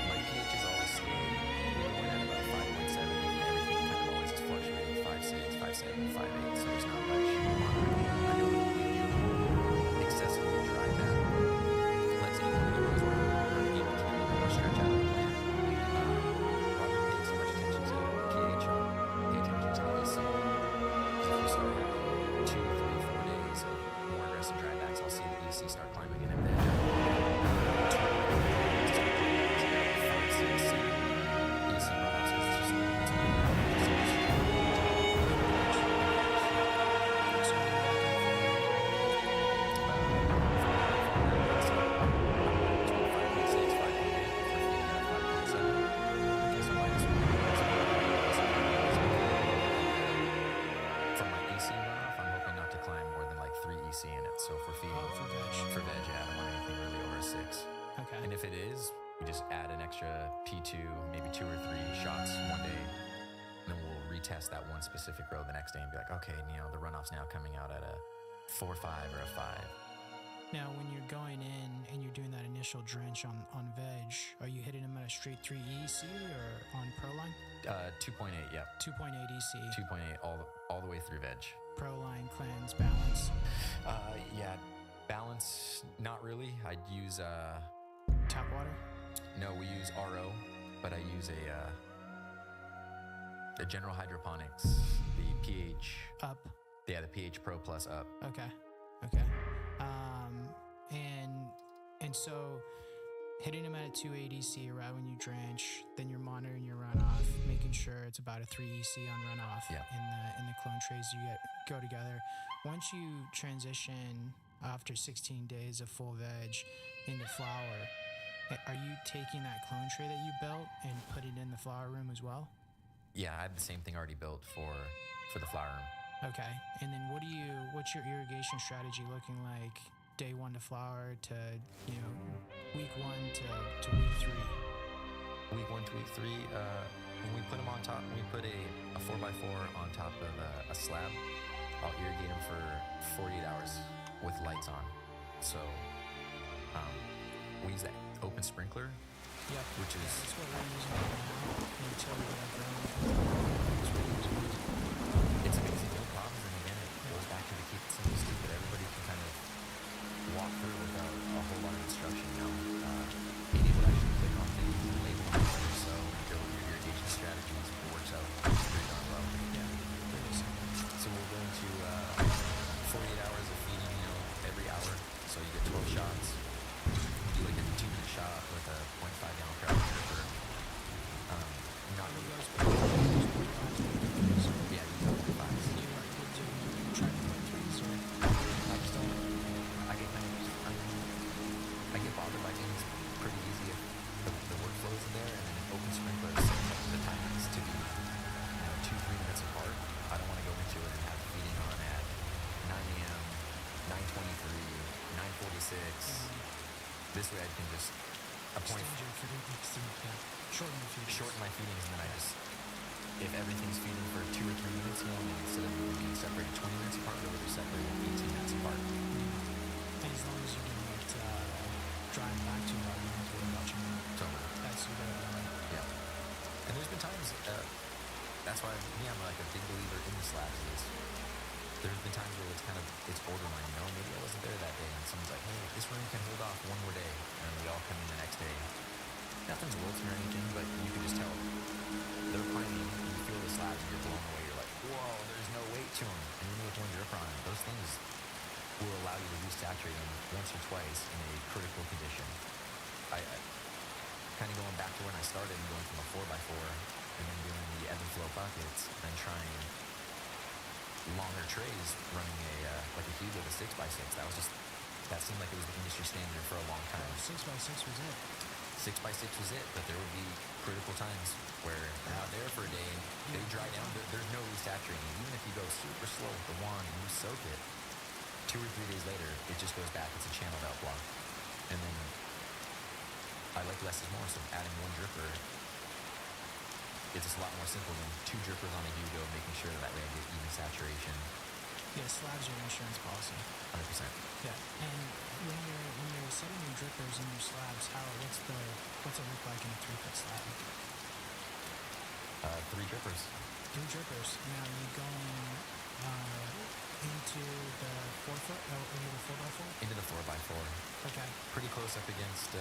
[SPEAKER 4] my pH is always staying. We're going at about a 5.7, and everything kind of always is fluctuating 5.6, 5.7, 5.8, so there's not much monitoring. I know when we do excessively dry that, let's say one of the rows where we're able to get a little bit more stretch out of the plant, rather than paying so much attention to pH, pay attention to the EC. Because if you start having 2, 3, 4 days of more aggressive drybacks, I'll see the EC start climbing in veg. 5, 6, 7 EC runoffs, 'cause it's just from my EC runoff, I'm hoping not to climb more than like 3 EC in it. So if we're feeding
[SPEAKER 5] for veg.
[SPEAKER 4] for veg, yeah, I don't want anything really over a 6.
[SPEAKER 5] Okay.
[SPEAKER 4] And if it is, we just add an extra P2, maybe 2 or 3 shots one day. And then we'll retest that one specific row the next day and be like, okay, the runoff's now coming out at a 4.5 or a 5.
[SPEAKER 5] Now, when you're going in and you're doing that initial drench on veg, are you hitting them at a straight 3 EC or on Proline?
[SPEAKER 4] 2.8, yeah.
[SPEAKER 5] 2.8 EC.
[SPEAKER 4] 2.8 all the way through veg.
[SPEAKER 5] Proline, cleanse, balance.
[SPEAKER 4] Yeah, balance, not really. I'd use,
[SPEAKER 5] Tap water?
[SPEAKER 4] no, we use RO, but I use a General Hydroponics, the pH,
[SPEAKER 5] Up.
[SPEAKER 4] yeah, the pH Pro Plus up.
[SPEAKER 5] Okay. And so hitting them at a 2.8 EC right when you drench, then you're monitoring your runoff, making sure it's about a 3 EC on runoff
[SPEAKER 4] Yeah.
[SPEAKER 5] in the clone trays you go together. Once you transition after 16 days of full veg into flower, are you taking that clone tray that you built and put it in the flower room as well?
[SPEAKER 4] Yeah, I have the same thing already built for the flower room.
[SPEAKER 5] Okay. And then what's your irrigation strategy looking like day 1 to flower to, week 1 to week 3?
[SPEAKER 4] Week 1 to week 3, when we put them on top, when we put a 4x4 on top of a slab, I'll irrigate them for 48 hours with lights on. So we use that open sprinkler,
[SPEAKER 5] Yep.
[SPEAKER 4] which is
[SPEAKER 5] That's what we're using right now until we get ground.
[SPEAKER 4] it's amazing, no problems. And again, it goes back to the keep it simple, stupid. Everybody can kind of walk through without a whole lot of instruction. Being able to actually click on things and label them for yourself, build your irrigation strategies, it works out pretty darn well.
[SPEAKER 5] Yeah. Very simple.
[SPEAKER 4] So we'll go into 48 hours of feeding, every hour. So you get 12 shots. You do like a 2-minute shot with a 0.5 gallon crowd dripper. Not
[SPEAKER 5] Are
[SPEAKER 4] really.
[SPEAKER 5] those 45s?
[SPEAKER 4] Yeah, you do 45s.
[SPEAKER 5] Do you try to put 3s or?
[SPEAKER 4] I just don't. I get bothered by things pretty easy if the workflow is in there, and then an open sprinkler is setting up the timings to be 2-3 minutes apart. I don't want to go into it and have feeding on at 9 a.m., 9:23, 9:46. This way I can just appoint.
[SPEAKER 5] Extend your feeding, yeah. Shorten your feedings.
[SPEAKER 4] Shorten my feedings, and then I just, if everything's feeding for 2 or 3 minutes, maybe instead of being separated 20 minutes apart, they're separated 18 minutes apart.
[SPEAKER 5] And as long as you don't drive back too hard, you don't have to worry about your
[SPEAKER 4] Totally.
[SPEAKER 5] That's super.
[SPEAKER 4] Yeah. And there's been times, that's why I'm like a big believer in the slabs is there's been times where it's borderline, maybe I wasn't there that day and someone's like, hey, this room can hold off one more day, and we all come in the next day. Nothing's wilting or anything, but you can just tell they're pining, and you feel the slabs and you're blown away. You're like, whoa, there's no weight to them. And then with one dripper on it, those things will allow you to resaturate them once or twice in a critical condition. I kind of going back to when I started and going from a 4x4 and then doing the ebb and flow buckets, then trying longer trays, running like a cube with a 6x6. That seemed like it was the industry standard for a long time.
[SPEAKER 5] 6x6 was it.
[SPEAKER 4] 6x6 was it, but there would be critical times where they're not there for a day and they dry down. There's no resaturating. Even if you go super slow with the wand and you soak it, 2 or 3 days later, it just goes back. It's a channeled out block. And then I like less is more, so adding one dripper, it's just a lot more simple than 2 drippers on a Hugo, making sure that way I get even saturation.
[SPEAKER 5] Yeah, slabs your insurance policy.
[SPEAKER 4] 100%.
[SPEAKER 5] Yeah, and when you're setting your drippers and your slabs, what's it look like in a 3-foot slab?
[SPEAKER 4] 3 drippers.
[SPEAKER 5] 3 drippers. Now you going into the 4-foot, into the 4x4?
[SPEAKER 4] Into the 4x4.
[SPEAKER 5] Okay.
[SPEAKER 4] Pretty close up against,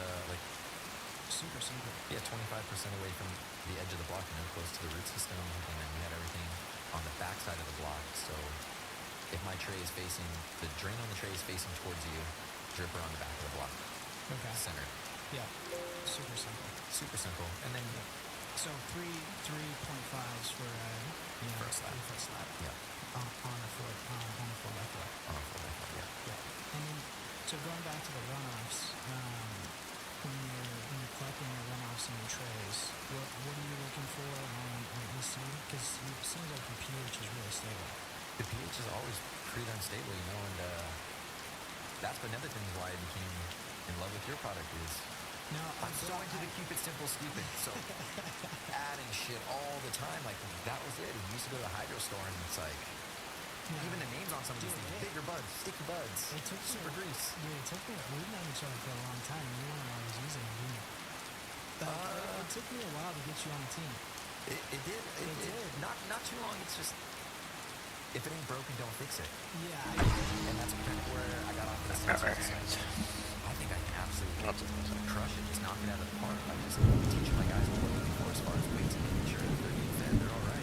[SPEAKER 5] Super simple.
[SPEAKER 4] yeah, 25% away from the edge of the block, close to the root system, and then we had everything on the back side of the block. So if my tray is facing, the drain on the tray is facing towards you, dripper on the back of the block.
[SPEAKER 5] Okay.
[SPEAKER 4] Center.
[SPEAKER 5] Yeah. Super simple.
[SPEAKER 4] Super simple. And then
[SPEAKER 5] So 3.5s for
[SPEAKER 4] For a slab.
[SPEAKER 5] 3-foot slab.
[SPEAKER 4] Yeah.
[SPEAKER 5] On a 4x4.
[SPEAKER 4] On a 4x4, yeah.
[SPEAKER 5] Yeah. And then so going back to the runoffs, when you're collecting your runoffs in your trays, what are you looking for on EC? Because it seems like your pH is really stable.
[SPEAKER 4] The pH is always pretty unstable, and that's another thing why I became in love with your product is
[SPEAKER 5] Now
[SPEAKER 4] I'm so into the keep it simple stupid. So adding shit all the time, like that was it. You used to go to a hydro store and it's like even the names on some of these things, bigger buds, sticky buds,
[SPEAKER 5] It took
[SPEAKER 4] super
[SPEAKER 5] me,
[SPEAKER 4] grease.
[SPEAKER 5] Dude, it took me. We've known each other for a long time, and you weren't always using it, didn't you? It took me a while to get you on the team.
[SPEAKER 4] It did. It did. Not too long. It's just if it ain't broken, don't fix it.
[SPEAKER 5] Yeah.
[SPEAKER 4] And that's kind of where I got off the sensor. I think I can absolutely crush it, just knock it out of the park. I'm just teaching my guys what we're looking for as far as weights and making sure if they're being fed, they're all right.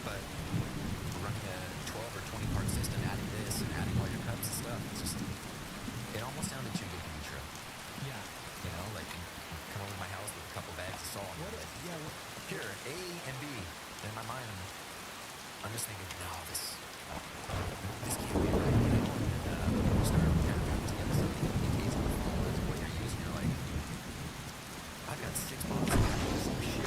[SPEAKER 4] But running a 12 or 20 part system, adding this and adding all your cups and stuff, it's just, it almost sounded too good to be true.
[SPEAKER 5] Yeah.
[SPEAKER 4] Like you come over to my house with a couple bags of salt. Here, A and B. In my mind, I'm just thinking, no, this can't be right, And then you start kind of putting together some indicates on the phone as what you're using. You're like, I've got 6 bottles of some shit,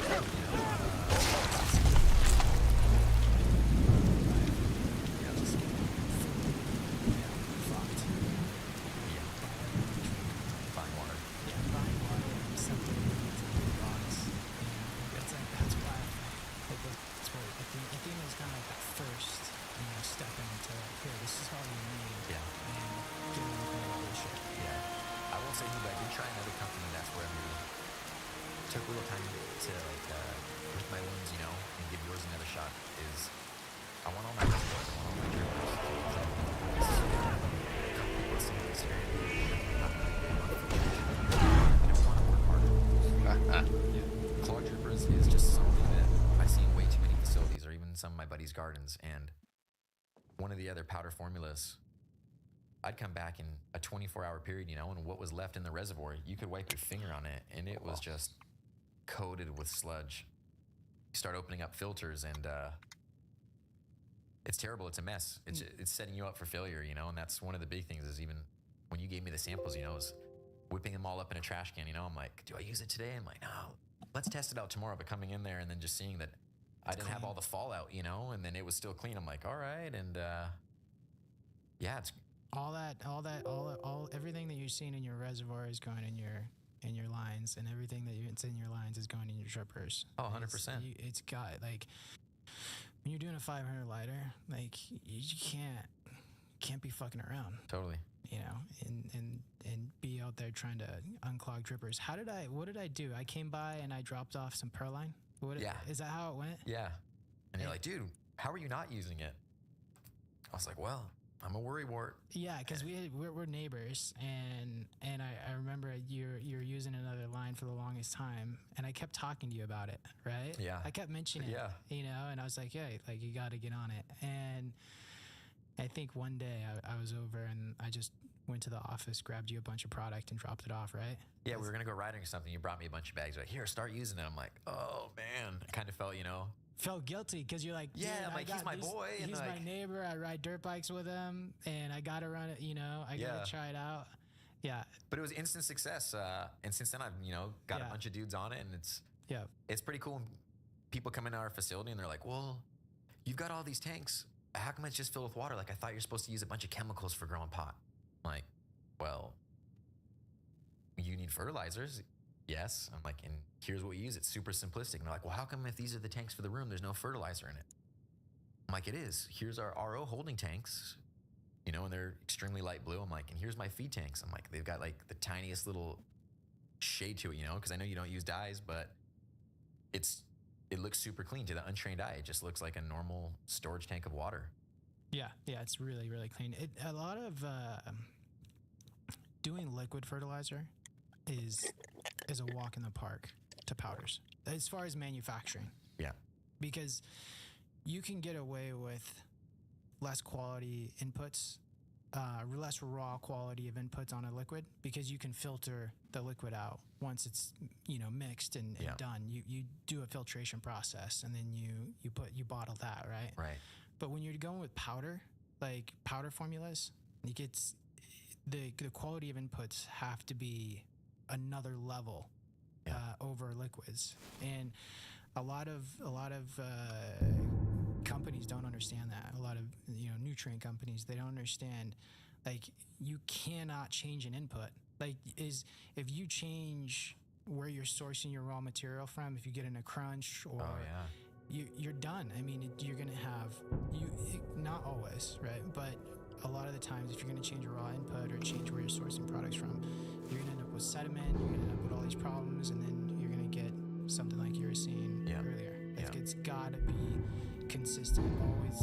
[SPEAKER 4] Fine water.
[SPEAKER 5] Yeah, fine water, separated into the box. It's say, like, here, this is all you need.
[SPEAKER 4] Yeah.
[SPEAKER 5] And get a look at all this shit.
[SPEAKER 4] Yeah. I won't say who, but I did try another company. That's where I maybe took a little time to like lick my wounds, you know, and give yours another shot. Is I want all my reservoirs, I want all my drippers. This is a couple people listening to this here. I don't want to work harder. Clog drippers is just something that I see in way too many facilities, or even some of my buddies' gardens. And one of the other powder formulas, I'd come back in a 24-hour period, you know, and what was left in the reservoir, you could wipe your finger on it, and it was just coated with sludge. You start opening up filters, and it's terrible. It's a mess. It's setting you up for failure, you know, and that's one of the big things is even when you gave me the samples, you know, is whipping them all up in a trash can, you know. I'm like, do I use it today? I'm like, no, let's test it out tomorrow. But coming in there and then just seeing that I didn't have all the fallout, you know, and then it was still clean. I'm like, all right. And yeah, it's
[SPEAKER 5] everything that you're seeing in your reservoir is going in your lines, and everything that's in your lines is going in your drippers.
[SPEAKER 4] Oh, 100%.
[SPEAKER 5] It's got, like, when you're doing a 500 liter, like, you can't be fucking around.
[SPEAKER 4] Totally.
[SPEAKER 5] You know, and be out there trying to unclog drippers. What did I do? I came by and I dropped off some Perline.
[SPEAKER 4] Yeah.
[SPEAKER 5] Is that how it went?
[SPEAKER 4] Yeah. And you're like, dude, how are you not using it? I was like, well, I'm a worrywart.
[SPEAKER 5] Yeah, because we're neighbors, and I remember you're using another line for the longest time, and I kept talking to you about it, right?
[SPEAKER 4] Yeah.
[SPEAKER 5] I kept mentioning it, you know, and I was like, yeah, like, you got to get on it. And I think one day I was over and I just went to the office, grabbed you a bunch of product and dropped it off, right?
[SPEAKER 4] Yeah, we were going to go riding or something. You brought me a bunch of bags. You're like, here, start using it. I'm like, oh, man. I kind of felt, you know.
[SPEAKER 5] Felt guilty because you're like,
[SPEAKER 4] yeah, I'm like, he's my boy.
[SPEAKER 5] He's my neighbor. I ride dirt bikes with him, and I got to run it, you know. I got to try it out. Yeah.
[SPEAKER 4] But it was instant success. And since then, I've, you know, got a bunch of dudes on it, and it's pretty cool. People come into our facility, and they're like, well, you've got all these tanks. How come it's just filled with water? Like, I thought you're supposed to use a bunch of chemicals for growing pot. I'm like, well, you need fertilizers. Yes. I'm like, and here's what we use. It's super simplistic. And they're like, well, how come if these are the tanks for the room, there's no fertilizer in it? I'm like, it is. Here's our RO holding tanks, you know, and they're extremely light blue. I'm like, and here's my feed tanks. I'm like, they've got like the tiniest little shade to it, you know, because I know you don't use dyes, but it looks super clean to the untrained eye. It just looks like a normal storage tank of water. Yeah.
[SPEAKER 5] Yeah, it's really, really clean. A lot of doing liquid fertilizer is a walk in the park to powders as far as manufacturing.
[SPEAKER 4] Yeah.
[SPEAKER 5] Because you can get away with less quality inputs, less raw quality of inputs on a liquid, because you can filter the liquid out once it's, you know, mixed and done. You do a filtration process, and then you bottle that, right?
[SPEAKER 4] Right.
[SPEAKER 5] But when you're going with powder, like powder formulas, it gets the quality of inputs have to be another level over liquids, and a lot of companies don't understand that. A lot of, you know, nutrient companies, they don't understand, like, you cannot change an input. Like, if you change where you're sourcing your raw material from, if you get in a crunch or you're done. I mean, you're gonna have not always, right? But a lot of the times, if you're gonna change a raw input or change where you're sourcing products from, you're gonna end up with sediment. You're gonna end up with all these problems, and then you're gonna get something like you were seeing earlier. It's gotta be consistent, always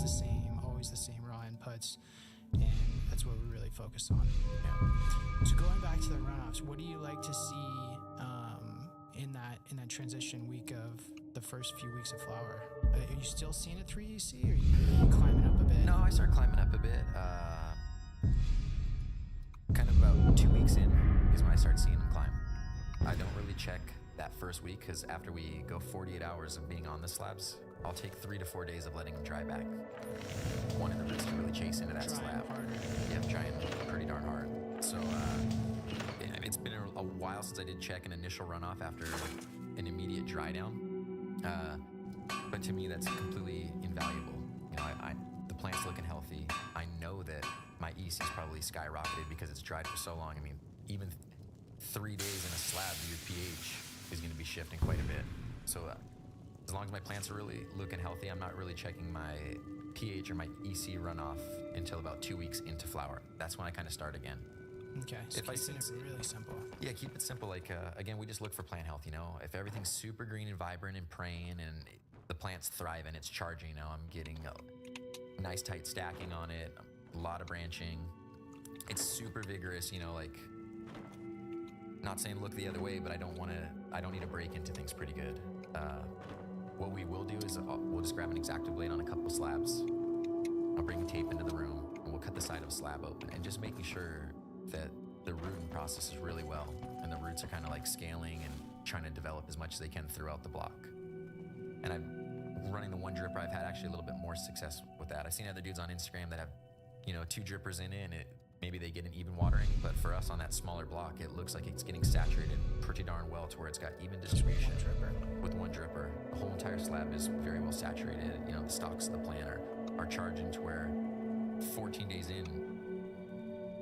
[SPEAKER 5] the same raw inputs, and that's what we really focus on. Yeah. So going back to the runoffs, what do you like to see in that transition week of the first few weeks of flower? Are you still seeing it 3 EC, or are you climbing up a bit?
[SPEAKER 4] No, I started climbing up a bit. Kind of about 2 weeks in is when I start seeing them climb. I don't really check that first week, because after we go 48 hours of being on the slabs, I'll take 3 to 4 days of letting them dry back. One in the roots to really chase into that slab. Yeah, drying pretty darn hard. So it's been a while since I did check an initial runoff after an immediate dry down. But to me, that's completely invaluable. You know, the plant's looking healthy. I know that my EC's probably skyrocketed because it's dried for so long. I mean, even 3 days in a slab, your pH is going to be shifting quite a bit. So as long as my plants are really looking healthy, I'm not really checking my pH or my EC runoff until about 2 weeks into flower. That's when I kind of start again.
[SPEAKER 5] Okay, so
[SPEAKER 4] If I
[SPEAKER 5] keeping it
[SPEAKER 4] sense-
[SPEAKER 5] really simple.
[SPEAKER 4] Yeah, keep it simple. Like, again, we just look for plant health, you know? If everything's super green and vibrant and praying and the plant's thriving, it's charging, you know? I'm getting a nice tight stacking on it, a lot of branching. It's super vigorous, you know, like, not saying look the other way, but I don't need to break into things pretty good. What we will do is we'll just grab an X-Acto blade on a couple slabs. I'll bring tape into the room and we'll cut the side of a slab open and just making sure that the rooting process is really well and the roots are kind of like scaling and trying to develop as much as they can throughout the block. And I'm running the one dripper. I've had actually a little bit more success with that. I've seen other dudes on Instagram that have, you know, 2 drippers in it and maybe they get an even watering, but for us on that smaller block, it looks like it's getting saturated pretty darn well to where it's got even distribution. With one dripper, the whole entire slab is very well saturated. You know, the stalks of the plant are charging to where 14 days in,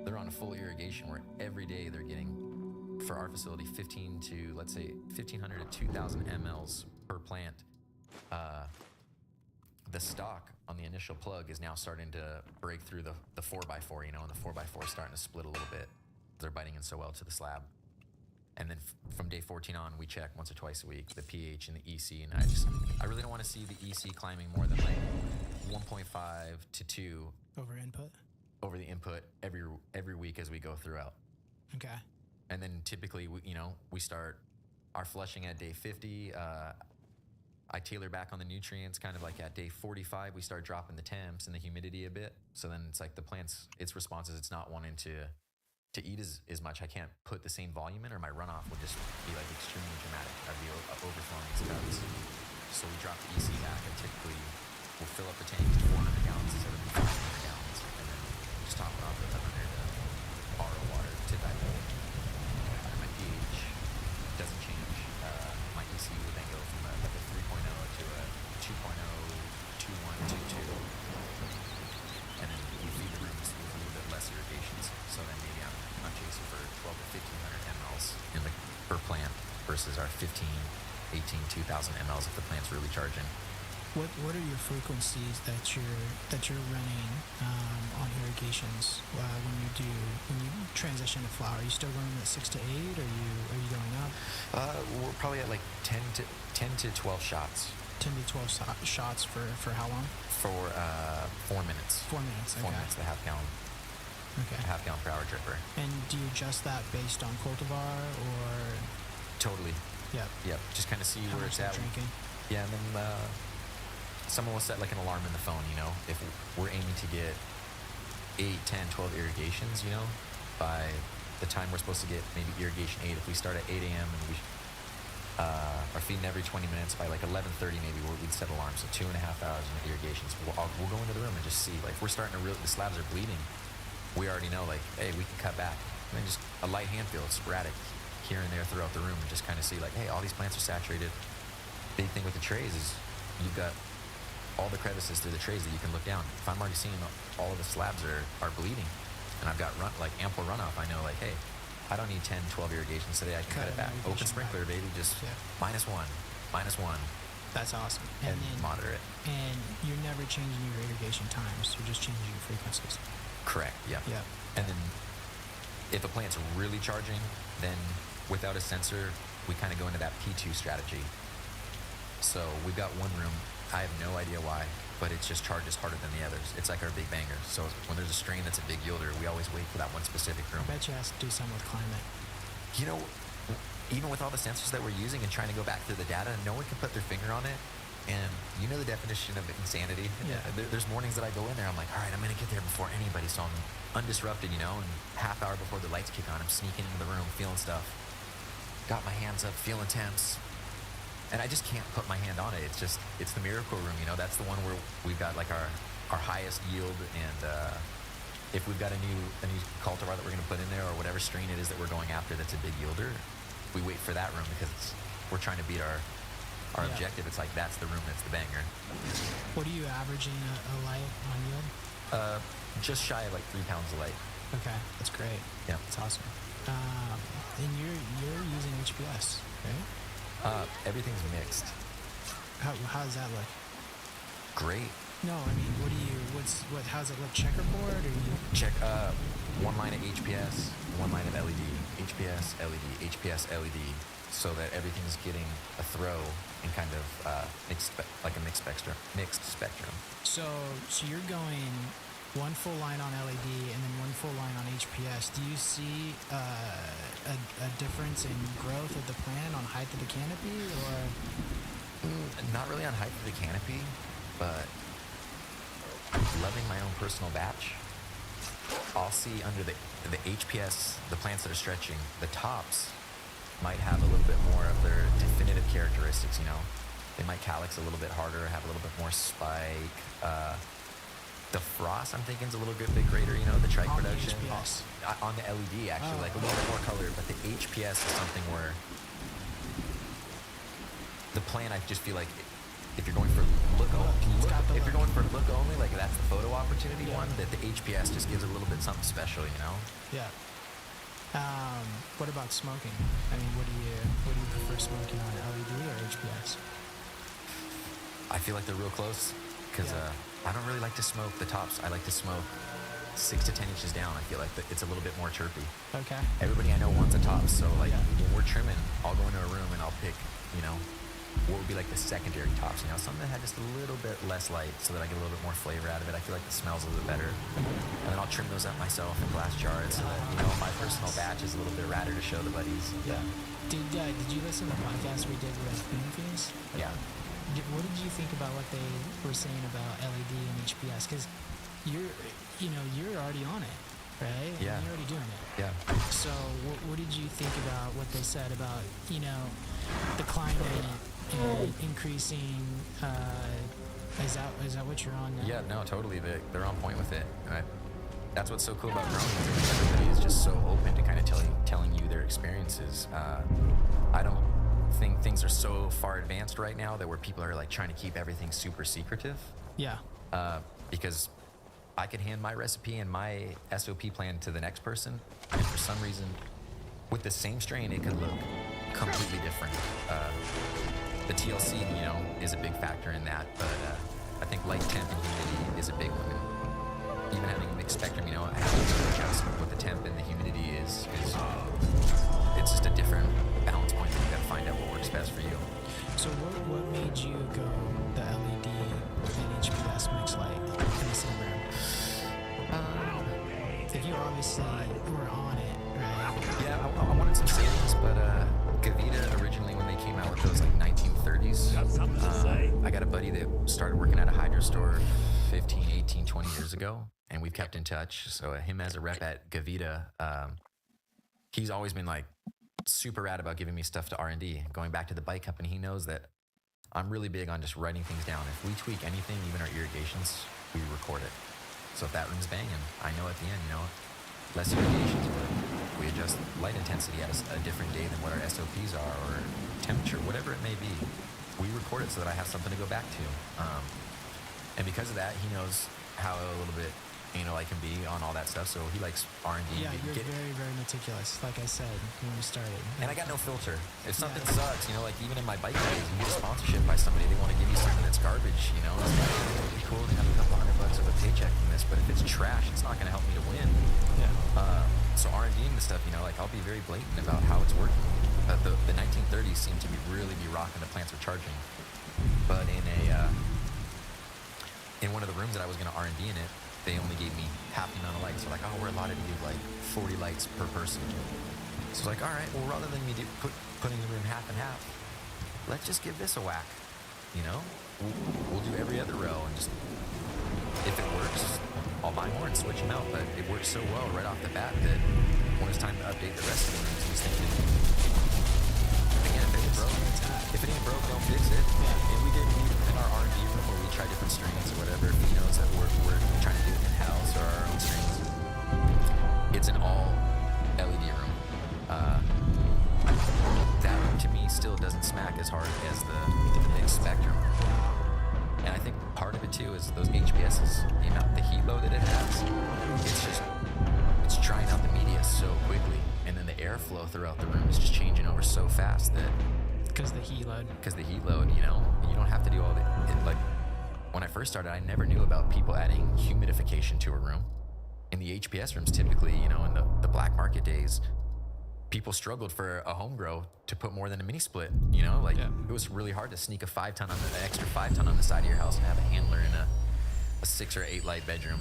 [SPEAKER 4] they're on a full irrigation where every day they're getting, for our facility, 15 to, let's say, 1,500 to 2,000 mLs per plant. The stock on the initial plug is now starting to break through the 4x4, you know, and the 4x4 is starting to split a little bit. They're biting in so well to the slab. And then from day 14 on, we check once or twice a week the pH and the EC. And I really don't want to see the EC climbing more than like 1.5 to 2
[SPEAKER 5] Over input?
[SPEAKER 4] over the input every week as we go throughout.
[SPEAKER 5] Okay.
[SPEAKER 4] And then typically, we start our flushing at day 50. I tailor back on the nutrients kind of like at day 45, we start dropping the temps and the humidity a bit. So then it's like the plant's, its response is it's not wanting to eat as much. I can't put the same volume in or my runoff would just be like extremely dramatic. I'd be overflowing its guts. So we drop the EC back and typically we'll fill up the tank to 400 gallons instead of 500 gallons. And then just top it off with 100 RO water to dilute. And my pH doesn't change. My EC would then go from like a 3.0 to a 2.0, 2.1, 2.2. And then we feed the rooms with a little bit less irrigations. So then maybe I'm chasing for 12 to 1,500 mLs per plant versus our 15, 18, 2,000 mLs if the plant's really charging.
[SPEAKER 5] What are your frequencies that you're running on irrigations when you transition to flower? Are you still running at 6 to 8? Are you going up?
[SPEAKER 4] We're probably at like 10 to 12 shots.
[SPEAKER 5] 10 to 12 shots for how long?
[SPEAKER 4] For 4 minutes.
[SPEAKER 5] 4 minutes. Okay.
[SPEAKER 4] 4 minutes, the half gallon.
[SPEAKER 5] Okay.
[SPEAKER 4] Half gallon per hour dripper.
[SPEAKER 5] And do you adjust that based on cultivar or?
[SPEAKER 4] Totally.
[SPEAKER 5] Yep.
[SPEAKER 4] Just kind of see
[SPEAKER 5] How
[SPEAKER 4] where
[SPEAKER 5] much
[SPEAKER 4] it's
[SPEAKER 5] they're
[SPEAKER 4] at.
[SPEAKER 5] drinking?
[SPEAKER 4] Yeah, and then someone will set like an alarm in the phone, you know, if we're aiming to get 8, 10, 12 irrigations, you know, by the time we're supposed to get maybe irrigation 8, if we start at 8 a.m. and we are feeding every 20 minutes, by like 11:30 maybe we'd set alarms, so 2.5 hours in irrigations. We'll go into the room and just see, like, if we're starting to the slabs are bleeding, we already know, like, hey, we can cut back. And then just a light hand feel, sporadic here and there throughout the room, and just kind of see, like, hey, all these plants are saturated. Big thing with the trays is you've got all the crevices through the trays that you can look down. If I'm already seeing all of the slabs are bleeding and I've got ample runoff, I know, like, hey, I don't need 10, 12 irrigations today. I can cut it back. Open sprinkler, baby, just -1.
[SPEAKER 5] That's awesome.
[SPEAKER 4] And
[SPEAKER 5] then
[SPEAKER 4] moderate.
[SPEAKER 5] And you're never changing your irrigation times. You're just changing your frequencies.
[SPEAKER 4] Correct. Yeah.
[SPEAKER 5] Yeah.
[SPEAKER 4] And then if a plant's really charging, then without a sensor, we kind of go into that P2 strategy. So we've got one room. I have no idea why, but it just charges harder than the others. It's like our big banger. So when there's a strain that's a big yielder, we always wait for that one specific room.
[SPEAKER 5] I bet you it has to do something with climate.
[SPEAKER 4] You know, even with all the sensors that we're using and trying to go back through the data, no one can put their finger on it. And you know the definition of insanity.
[SPEAKER 5] Yeah.
[SPEAKER 4] There's mornings that I go in there, I'm like, all right, I'm going to get there before anybody. So I'm undisrupted, you know, and half hour before the lights kick on, I'm sneaking into the room, feeling stuff. Got my hands up, feeling temps. And I just can't put my hand on it. It's the miracle room, you know. That's the one where we've got like our highest yield, and if we've got a new cultivar that we're going to put in there or whatever strain it is that we're going after that's a big yielder, we wait for that room because we're trying to beat our objective. It's like that's the room that's the banger.
[SPEAKER 5] What are you averaging a light on yield?
[SPEAKER 4] Just shy of like 3 pounds of light.
[SPEAKER 5] Okay, that's great.
[SPEAKER 4] Yeah,
[SPEAKER 5] that's awesome. And you're using HPS, right?
[SPEAKER 4] Everything's mixed.
[SPEAKER 5] How does that look?
[SPEAKER 4] Great.
[SPEAKER 5] No, I mean, how's it look? Checkerboard, or you?
[SPEAKER 4] Check one line of HPS, one line of LED, HPS, LED, HPS, LED, so that everything's getting a throw and kind of like a mixed spectrum.
[SPEAKER 5] So you're going one full line on LED and then one full line on HPS. Do you see a difference in growth of the plant on height of the canopy, or?
[SPEAKER 4] Not really on height of the canopy, but loving my own personal batch. I'll see under the HPS, the plants that are stretching, the tops might have a little bit more of their definitive characteristics, you know. They might calyx a little bit harder, have a little bit more spike. The frost, I'm thinking, is a little bit greater, you know, the trike
[SPEAKER 5] On the
[SPEAKER 4] production.
[SPEAKER 5] HPS.
[SPEAKER 4] On the LED, actually, like a little bit more color, but the HPS is something where the plant, I just feel like if you're going for look only, like that's the photo opportunity one, that the HPS just gives a little bit something special, you know?
[SPEAKER 5] Yeah. What about smoking? I mean, what do you prefer smoking on, LED or HPS?
[SPEAKER 4] I feel like they're real close because I don't really like to smoke the tops. I like to smoke 6 to 10 inches down. I feel like it's a little bit more chirpy.
[SPEAKER 5] Okay.
[SPEAKER 4] Everybody I know wants a top, so like when we're trimming, I'll go into a room and I'll pick, you know, what would be like the secondary tops, you know, something that had just a little bit less light so that I get a little bit more flavor out of it. I feel like it smells a little bit better. And then I'll trim those up myself in glass jars so that, you know, my personal batch is a little bit radder to show the buddies.
[SPEAKER 5] Yeah. Did you listen to the podcast we did with Boomfiends?
[SPEAKER 4] Yeah.
[SPEAKER 5] What did you think about what they were saying about LED and HPS? Because you're already on it, right?
[SPEAKER 4] Yeah.
[SPEAKER 5] You're already doing it.
[SPEAKER 4] Yeah.
[SPEAKER 5] So what did you think about what they said about, you know, the climate and increasing? Is that what you're on now?
[SPEAKER 4] Yeah, no, totally. They're on point with it. And that's what's so cool about growing is that everybody is just so open to kind of telling you their experiences. I don't think things are so far advanced right now that where people are like trying to keep everything super secretive.
[SPEAKER 5] Yeah.
[SPEAKER 4] Because I could hand my recipe and my SOP plan to the next person, and for some reason, with the same strain, it could look completely different. The TLC, you know, is a big factor in that, but I think light temp and humidity is a big one. Even having a mixed spectrum, you know, I have to adjust what the temp and the humidity is because it's just a different balance point that you got to find out what works best for you.
[SPEAKER 5] So what made you go the LED and HPS mix light in the same room? If you obviously were on it, right?
[SPEAKER 4] Yeah, I wanted some savings, but Gavita originally, when they came out with those like 1930s, I got a buddy that started working at a hydro store 15, 18, 20 years ago, and we've kept in touch. So him as a rep at Gavita, he's always been like super rad about giving me stuff to R&D. Going back to the bike company, he knows that I'm really big on just writing things down. If we tweak anything, even our irrigations, we record it. So if that ring's banging, I know at the end, you know, less irrigations, but we adjust light intensity at a different day than what our SOPs are, or temperature, whatever it may be. We record it so that I have something to go back to. And because of that, he knows how a little bit anal I can be on all that stuff, so he likes R&D.
[SPEAKER 5] Yeah, you're very, very meticulous, like I said when we started.
[SPEAKER 4] And I got no filter. If something sucks, you know, like even in my bike days, you get a sponsorship by somebody, they want to give you something that's garbage, you know. It's like, it'd be cool to have a couple $100 of a paycheck from this, but if it's trash, it's not going to help me to win.
[SPEAKER 5] Yeah.
[SPEAKER 4] So R&D and the stuff, you know, like I'll be very blatant about how it's working. The 1930s seem to really be rocking. The plants are charging, but in one of the rooms that I was going to R&D in it, they only gave me half the amount of lights. So like, oh, we're allotted to give like 40 lights per person. So it's like, all right, well, rather than me putting the room half and half, let's just give this a whack. You know, we'll do every other row and just, if it works, I'll buy more and switch them out. But it works so well right off the bat that when it's time to update the rest of the rooms, he's thinking, again, if it ain't broke, don't fix it. Yeah. And we did in our R&D room where we try different strains or whatever. If he knows that we're trying to do it in-house or our own strains, it's an all LED room. That to me still doesn't smack as hard as the mixed spectrum. And I think part of it too is those HPSs, the heat load that it has. It's drying out the media so quickly, and then the airflow throughout the room is just changing over so fast that
[SPEAKER 5] because the heat load.
[SPEAKER 4] You know, you don't have to do all the like when I first started, I never knew about people adding humidification to a room. In the HPS rooms, typically, in the black market days, people struggled for a home grow to put more than a mini split. It was really hard to sneak an extra 5 ton on the side of your house and have a handler in a 6 or 8 light bedroom.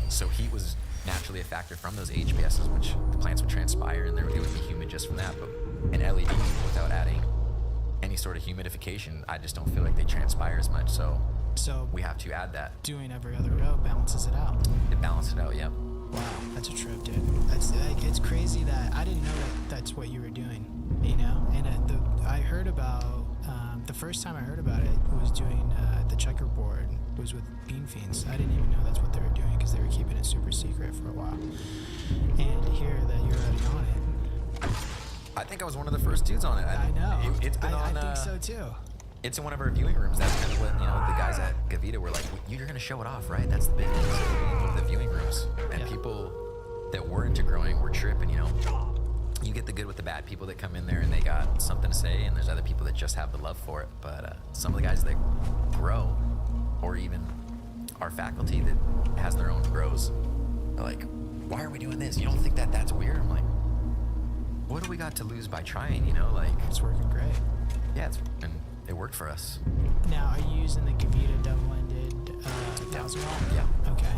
[SPEAKER 4] So heat was naturally a factor from those HPSs, which the plants would transpire and it would be humid just from that. But an LED, without adding any sort of humidification, I just don't feel like they transpire as much. So we have to add that.
[SPEAKER 5] Doing every other row balances it out.
[SPEAKER 4] It balances it out, yeah.
[SPEAKER 5] Wow, that's a trip, dude. It's crazy that I didn't know that that's what you were doing, And I heard about the first time I heard about it was doing the checkerboard. It was with Bean Fiends. I didn't even know that's what they were doing because they were keeping it super secret for a while. And to hear that you're already on it.
[SPEAKER 4] I think I was one of the first dudes on it.
[SPEAKER 5] I know.
[SPEAKER 4] It's been
[SPEAKER 5] I
[SPEAKER 4] on.
[SPEAKER 5] think so too.
[SPEAKER 4] It's in one of our viewing rooms. That's kind of what the guys at Gavita were like. You're gonna show it off, right? That's the big thing. So we go to the viewing rooms, and people that were into growing were tripping. You get the good with the bad. People that come in there and they got something to say, and there's other people that just have the love for it. But some of the guys that grow, or even our faculty that has their own grows, are like, why are we doing this? You don't think that that's weird? I'm like, what do we got to lose by trying?
[SPEAKER 5] It's working great.
[SPEAKER 4] Yeah, and it worked for us.
[SPEAKER 5] Now, are you using the Gavita double-ended 1000 watt?
[SPEAKER 4] Yeah.
[SPEAKER 5] Okay.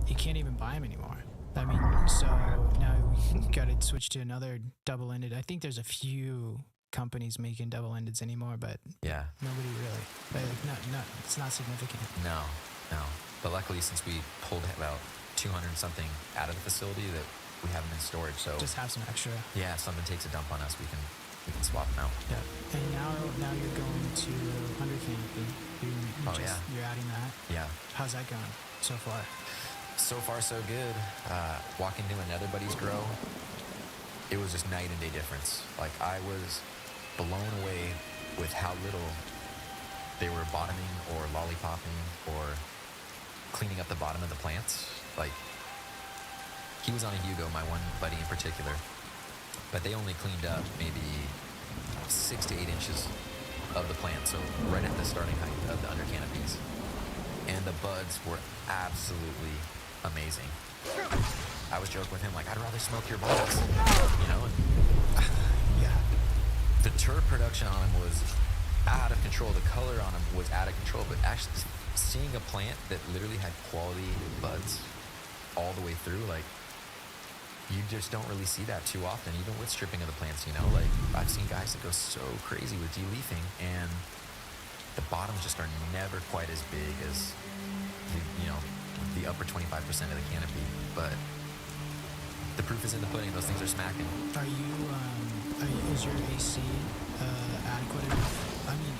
[SPEAKER 5] You can't even buy them anymore. I mean, so now we got to switch to another double-ended. I think there's a few companies making double-endeds anymore, but
[SPEAKER 4] yeah,
[SPEAKER 5] nobody really. No, it's not significant.
[SPEAKER 4] No. But luckily, since we pulled about 200 something out of the facility, that we have them in storage. So
[SPEAKER 5] just have some extra.
[SPEAKER 4] Yeah, if something takes a dump on us, we can swap them out.
[SPEAKER 5] Yeah. And now you're going to under canopy. You're adding that.
[SPEAKER 4] Yeah.
[SPEAKER 5] How's that going so far?
[SPEAKER 4] So far, so good. Walking into another buddy's grow, it was just night and day difference. Like, I was blown away with how little they were bottoming or lollipopping or cleaning up the bottom of the plants. Like, he was on a Hugo, my one buddy in particular, but they only cleaned up maybe 6 to 8 inches of the plant, so right at the starting height of the under canopies. And the buds were absolutely amazing. I was joking with him, like, I'd rather smoke your buds, And
[SPEAKER 5] yeah.
[SPEAKER 4] The turf production on him was out of control. The color on him was out of control, but actually seeing a plant that literally had quality buds all the way through, like, you just don't really see that too often, even with stripping of the plants, Like, I've seen guys that go so crazy with de-leafing, and the bottoms just are never quite as big as, the upper 25% of the canopy. But the proof is in the pudding. Those things are smacking.
[SPEAKER 5] Is your AC adequate enough? I mean,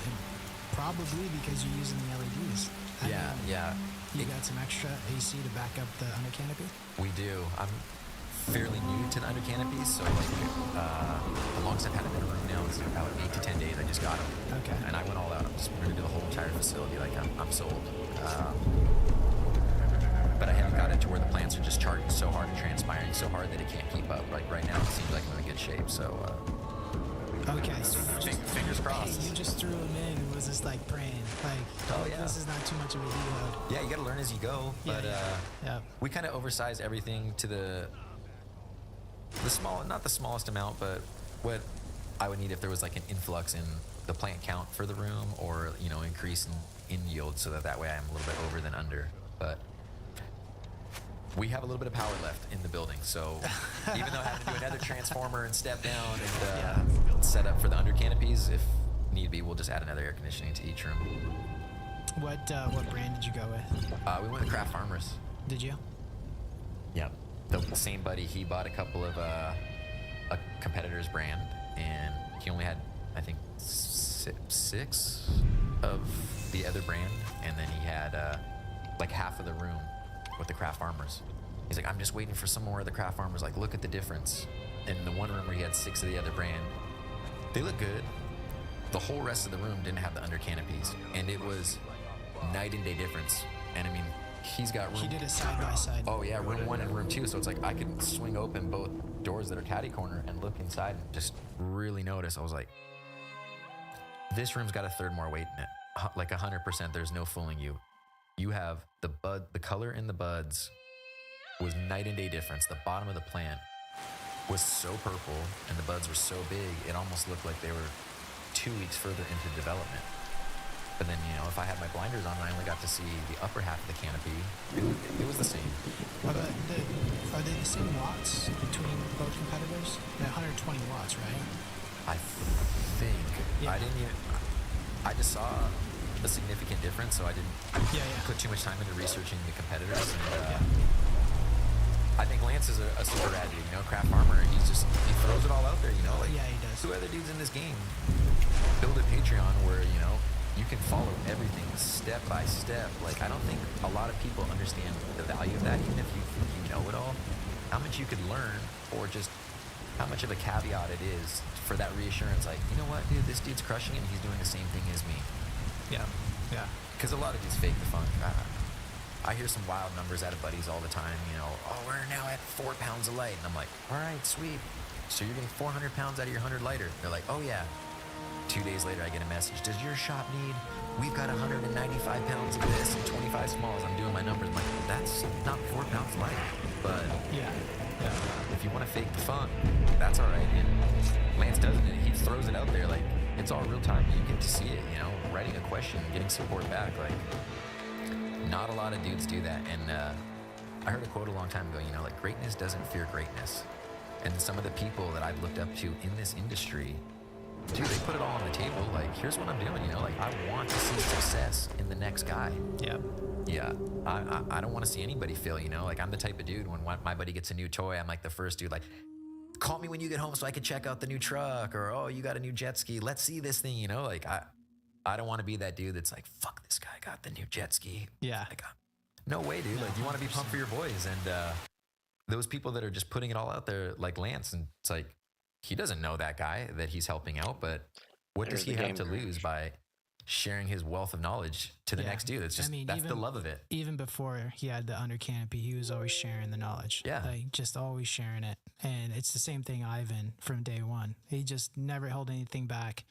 [SPEAKER 5] probably because you're using the LEDs.
[SPEAKER 4] Yeah.
[SPEAKER 5] You got some extra AC to back up the under canopy?
[SPEAKER 4] We do. I'm fairly new to the under canopies, so the longest I've had them in a room now is about 8 to 10 days. I just got them.
[SPEAKER 5] Okay.
[SPEAKER 4] And I went all out. We're gonna do the whole entire facility. Like, I'm sold. But I haven't got it to where the plants are just charging so hard and transpiring so hard that it can't keep up. Like, right now, it seems like I'm in good shape. So,
[SPEAKER 5] okay.
[SPEAKER 4] Fingers crossed.
[SPEAKER 5] Hey, you just threw them in. It was just like praying. This is not too much of a deload.
[SPEAKER 4] Yeah, you got to learn as you go. But
[SPEAKER 5] yeah.
[SPEAKER 4] We kind of oversized everything to the not the smallest amount, but what I would need if there was like an influx in the plant count for the room, or increase in yield, so that way I'm a little bit over than under. But we have a little bit of power left in the building, so even though I have to do another transformer and step down and set up for the under canopies, if need be, we'll just add another air conditioning to each room.
[SPEAKER 5] What brand did you go with?
[SPEAKER 4] We went with Craft Farmers.
[SPEAKER 5] Did you?
[SPEAKER 4] Yeah. The same buddy, he bought a couple of a competitor's brand, and he only had, I think, 6 of the other brand, and then he had like half of the room with the Craft Farmers. He's like, I'm just waiting for some more of the Craft Farmers. Like, look at the difference. In the one room where he had 6 of the other brand, they look good. The whole rest of the room didn't have the under canopies, and it was night and day difference. And I mean, he's got room.
[SPEAKER 5] He did it side by side.
[SPEAKER 4] Oh yeah, room 1 and room 2. So it's like I could swing open both doors that are catty corner and look inside and just really notice. I was like, this room's got a third more weight in it. like 100%. There's no fooling you. You have the color in the buds was night and day difference. The bottom of the plant was so purple and the buds were so big, it almost looked like they were 2 weeks further into development. But then, if I had my blinders on and I only got to see the upper half of the canopy, it was the same.
[SPEAKER 5] Are they the same watts between both competitors? They're 120 watts, right?
[SPEAKER 4] I think.
[SPEAKER 5] Yeah.
[SPEAKER 4] I just saw a significant difference, so I didn't put too much time into researching the competitors. And, I think Lance is a super rad dude, craft farmer. He throws it all out there, like
[SPEAKER 5] Yeah, he does.
[SPEAKER 4] two other dudes in this game build a Patreon where, you can follow everything step by step. Like, I don't think a lot of people understand the value of that, even if you think you know it all, how much you could learn, or just how much of a caveat it is for that reassurance. Like, you know what, dude, this dude's crushing it and he's doing the same thing as me.
[SPEAKER 5] Yeah. Yeah.
[SPEAKER 4] Because a lot of dudes fake the funk. I hear some wild numbers out of buddies all the time, oh, we're now at 4 pounds of light. And I'm like, all right, sweet. So you're getting 400 pounds out of your 100 lighter. They're like, oh yeah. 2 days later, I get a message. Does your shop need, we've got 195 pounds of this and 25 smalls. I'm doing my numbers. I'm like, that's not 4 pounds light. But
[SPEAKER 5] Yeah.
[SPEAKER 4] if you want to fake the funk, that's all right. And Lance doesn't. He throws it out there like it's all real time. You get to see it, writing a question, getting support back. Like, not a lot of dudes do that. And I heard a quote a long time ago, like, greatness doesn't fear greatness. And some of the people that I've looked up to in this industry, dude, they put it all on the table. Like, here's what I'm doing, like, I want to see success in the next guy.
[SPEAKER 5] Yeah.
[SPEAKER 4] Yeah, I don't want to see anybody fail, like, I'm the type of dude, when my buddy gets a new toy, I'm like the first dude, like, call me when you get home so I can check out the new truck, or, oh, you got a new jet ski, let's see this thing, like, I don't want to be that dude that's like, fuck, this guy got the new jet ski.
[SPEAKER 5] Yeah.
[SPEAKER 4] Like, no way, dude.
[SPEAKER 5] No,
[SPEAKER 4] like, you want to be pumped for your boys. And those people that are just putting it all out there, like Lance, and it's like, he doesn't know that guy that he's helping out, but what does he have to lose by sharing his wealth of knowledge to the next dude? It's just, that's the love of it.
[SPEAKER 5] Even before he had the under canopy, he was always sharing the knowledge.
[SPEAKER 4] Yeah.
[SPEAKER 5] Like, just always sharing it. And it's the same thing Ivan from day one. He just never held anything back.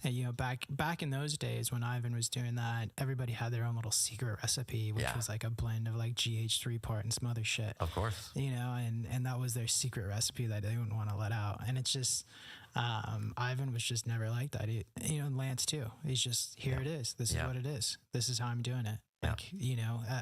[SPEAKER 5] And, back in those days when Ivan was doing that, everybody had their own little secret recipe, which was like a blend of like GH3 part and some other shit.
[SPEAKER 4] Of course.
[SPEAKER 5] And that was their secret recipe that they wouldn't want to let out. And it's just, Ivan was just never like that. Lance too. He's just, here it is. This is what it is. This is how I'm doing it. Like,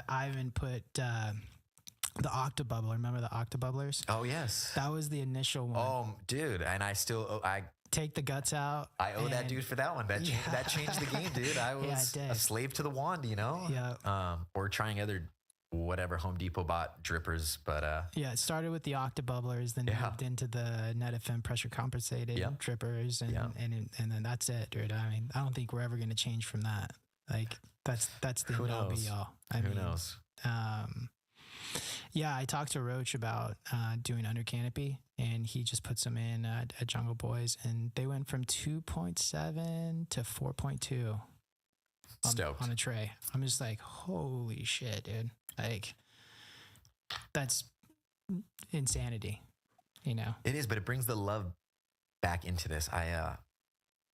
[SPEAKER 5] Ivan put, the octobubble. Remember the octobubblers?
[SPEAKER 4] Oh, yes.
[SPEAKER 5] That was the initial one.
[SPEAKER 4] Oh, dude. And I still,
[SPEAKER 5] take the guts out.
[SPEAKER 4] I owe that dude for that one. That changed the game, dude. I was a slave to the wand,
[SPEAKER 5] Yeah.
[SPEAKER 4] Or trying other whatever Home Depot bought drippers, but
[SPEAKER 5] it started with the octobubblers, then moved into the Net FM pressure compensated drippers, and then that's it, dude. I mean, I don't think we're ever gonna change from that. Like, that's the
[SPEAKER 4] who knows?
[SPEAKER 5] be all.
[SPEAKER 4] Who knows?
[SPEAKER 5] I talked to Roach about doing under canopy, and he just puts them in at Jungle Boys, and they went from 2.7 to 4.2 on a tray. I'm just like, holy shit, dude. Like, that's insanity, It is,
[SPEAKER 4] but it brings the love back into this. A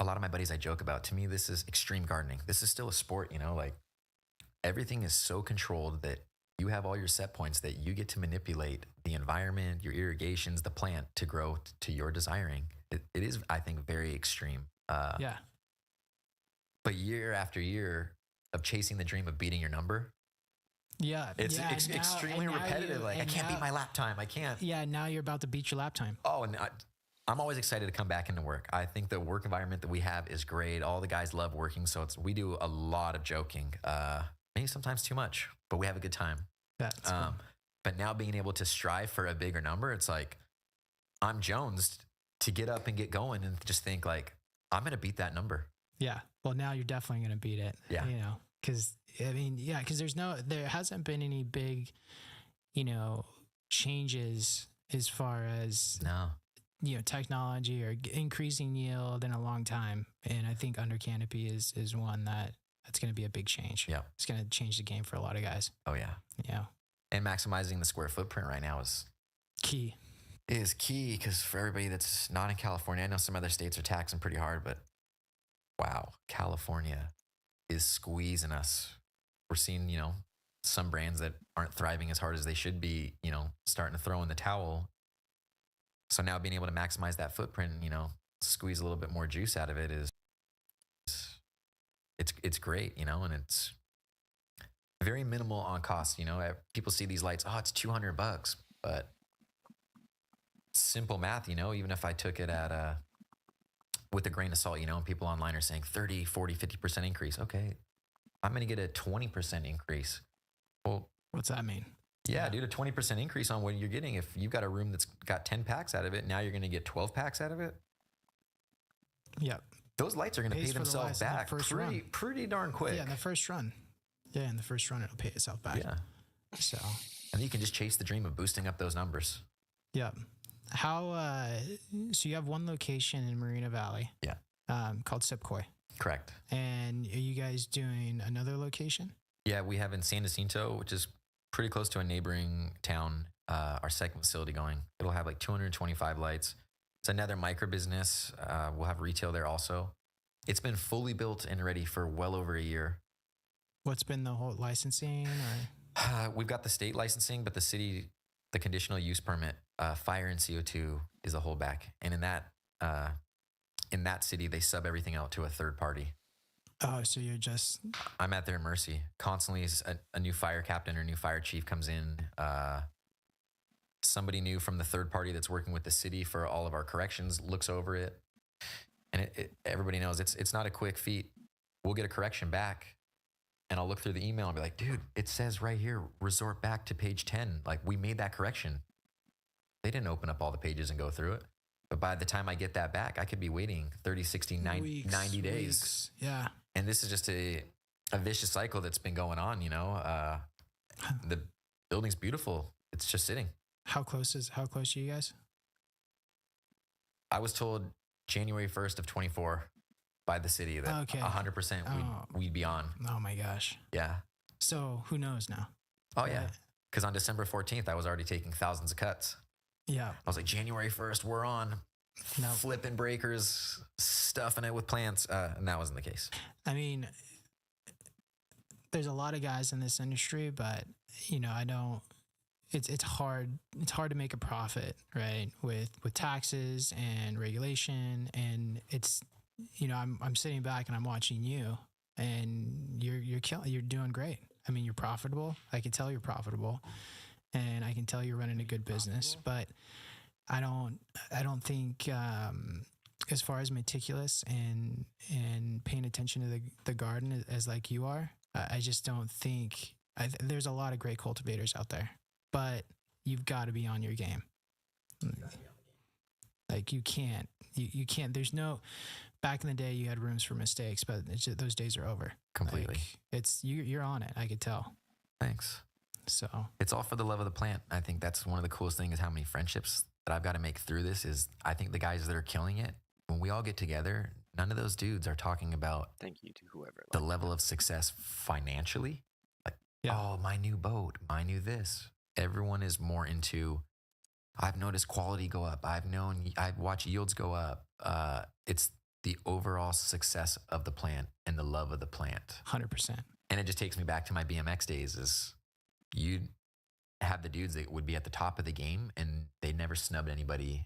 [SPEAKER 4] lot of my buddies I joke about, to me, this is extreme gardening. This is still a sport, like, everything is so controlled that you have all your set points that you get to manipulate the environment, your irrigations, the plant to grow to your desiring. It is, I think, very extreme. But year after year of chasing the dream of beating your number, it's extremely repetitive. I can't beat my lap time. I can't.
[SPEAKER 5] Yeah, now you're about to beat your lap time.
[SPEAKER 4] Oh, and I'm always excited to come back into work. I think the work environment that we have is great. All the guys love working, so we do a lot of joking. Maybe sometimes too much, but we have a good time.
[SPEAKER 5] That's cool.
[SPEAKER 4] But now being able to strive for a bigger number, it's like, I'm jonesed to get up and get going and just think like, I'm going to beat that number.
[SPEAKER 5] Yeah. Well, now you're definitely going to beat it.
[SPEAKER 4] Yeah.
[SPEAKER 5] Because there hasn't been any big, changes as far as technology or increasing yield in a long time. And I think under canopy is one that's going to be a big change.
[SPEAKER 4] Yeah.
[SPEAKER 5] It's going to change the game for a lot of guys.
[SPEAKER 4] Oh yeah.
[SPEAKER 5] Yeah.
[SPEAKER 4] And maximizing the square footprint right now is
[SPEAKER 5] key.
[SPEAKER 4] Is key, because for everybody that's not in California, I know some other states are taxing pretty hard, but wow, California, is squeezing us. We're seeing, some brands that aren't thriving as hard as they should be, starting to throw in the towel. So now being able to maximize that footprint, squeeze a little bit more juice out of it it's great, and it's very minimal on cost. People see these lights, it's $200, but simple math, even if I took it at with a grain of salt, and people online are saying 30, 40, 50% increase. Okay, I'm going to get a 20% increase. Well,
[SPEAKER 5] What's that mean?
[SPEAKER 4] yeah, dude, a 20% increase on what you're getting. If you've got a room that's got 10 packs out of it, now you're going to get 12 packs out of it.
[SPEAKER 5] Yep.
[SPEAKER 4] Those lights are going to
[SPEAKER 5] Pays
[SPEAKER 4] pay
[SPEAKER 5] for the
[SPEAKER 4] themselves
[SPEAKER 5] lights in the
[SPEAKER 4] back
[SPEAKER 5] first run.
[SPEAKER 4] pretty darn quick.
[SPEAKER 5] Yeah, in the first run. Yeah, in the first run, it'll pay itself back.
[SPEAKER 4] Yeah.
[SPEAKER 5] So,
[SPEAKER 4] And you can just chase the dream of boosting up those numbers.
[SPEAKER 5] yeah. How, so you have one location in Marina Valley.
[SPEAKER 4] Yeah.
[SPEAKER 5] Called Sipcoy.
[SPEAKER 4] Correct.
[SPEAKER 5] And are you guys doing another location?
[SPEAKER 4] Yeah, we have in San Jacinto, which is pretty close to a neighboring town, our second facility going. It'll have like 225 lights. It's another micro business. We'll have retail there also. It's been fully built and ready for well over a year.
[SPEAKER 5] What's been the whole licensing? Or?
[SPEAKER 4] We've got the state licensing, but the city, the conditional use permit, fire and CO2 is a holdback. And in that city, they sub everything out to a third party.
[SPEAKER 5] Oh, so you're just...
[SPEAKER 4] I'm at their mercy. Constantly, a new fire captain or new fire chief comes in. Somebody new from the third party that's working with the city for all of our corrections looks over it. And everybody knows it's not a quick feat. We'll get a correction back, and I'll look through the email and be like, dude, it says right here, resort back to page 10. Like, we made that correction. They didn't open up all the pages and go through it. But by the time I get that back, I could be waiting 30, 60, 90 days.
[SPEAKER 5] Weeks. Yeah.
[SPEAKER 4] And this is just a vicious cycle that's been going on, The building's beautiful. It's just sitting.
[SPEAKER 5] How close are you guys?
[SPEAKER 4] I was told January 1st of 24 by the city that 100% we'd be on.
[SPEAKER 5] Oh my gosh.
[SPEAKER 4] Yeah.
[SPEAKER 5] So who knows now?
[SPEAKER 4] Oh yeah. Because on December 14th, I was already taking thousands of cuts.
[SPEAKER 5] Yeah.
[SPEAKER 4] I was like, January 1st, we're on.
[SPEAKER 5] Nope.
[SPEAKER 4] Flipping breakers, stuffing it with plants. And that wasn't the case.
[SPEAKER 5] I mean, there's a lot of guys in this industry, but it's hard to make a profit, right? With taxes and regulation. And it's, I'm sitting back and I'm watching you, and you're doing great. I mean, you're profitable. I can tell you're profitable, and I can tell you're running a good business, but I don't think, as far as meticulous and paying attention to the garden as like you are, I just don't think there's a lot of great cultivators out there, but you've got to be on your game. Like you can't, there's no, back in the day you had rooms for mistakes, but those days are over.
[SPEAKER 4] Completely.
[SPEAKER 5] Like, you're on it. I could tell.
[SPEAKER 4] Thanks.
[SPEAKER 5] So
[SPEAKER 4] it's all for the love of the plant. I think that's one of the coolest things is how many friendships that I've got to make through this is I think the guys that are killing it, when we all get together, none of those dudes are talking about
[SPEAKER 2] Thank you to whoever.
[SPEAKER 4] the level of success financially. Like,
[SPEAKER 5] Yeah.
[SPEAKER 4] my new boat, my new this. Everyone is more into, I've noticed quality go up. I've watched yields go up. It's the overall success of the plant and the love of the plant.
[SPEAKER 5] 100%.
[SPEAKER 4] And it just takes me back to my BMX days is you'd have the dudes that would be at the top of the game and they never snubbed anybody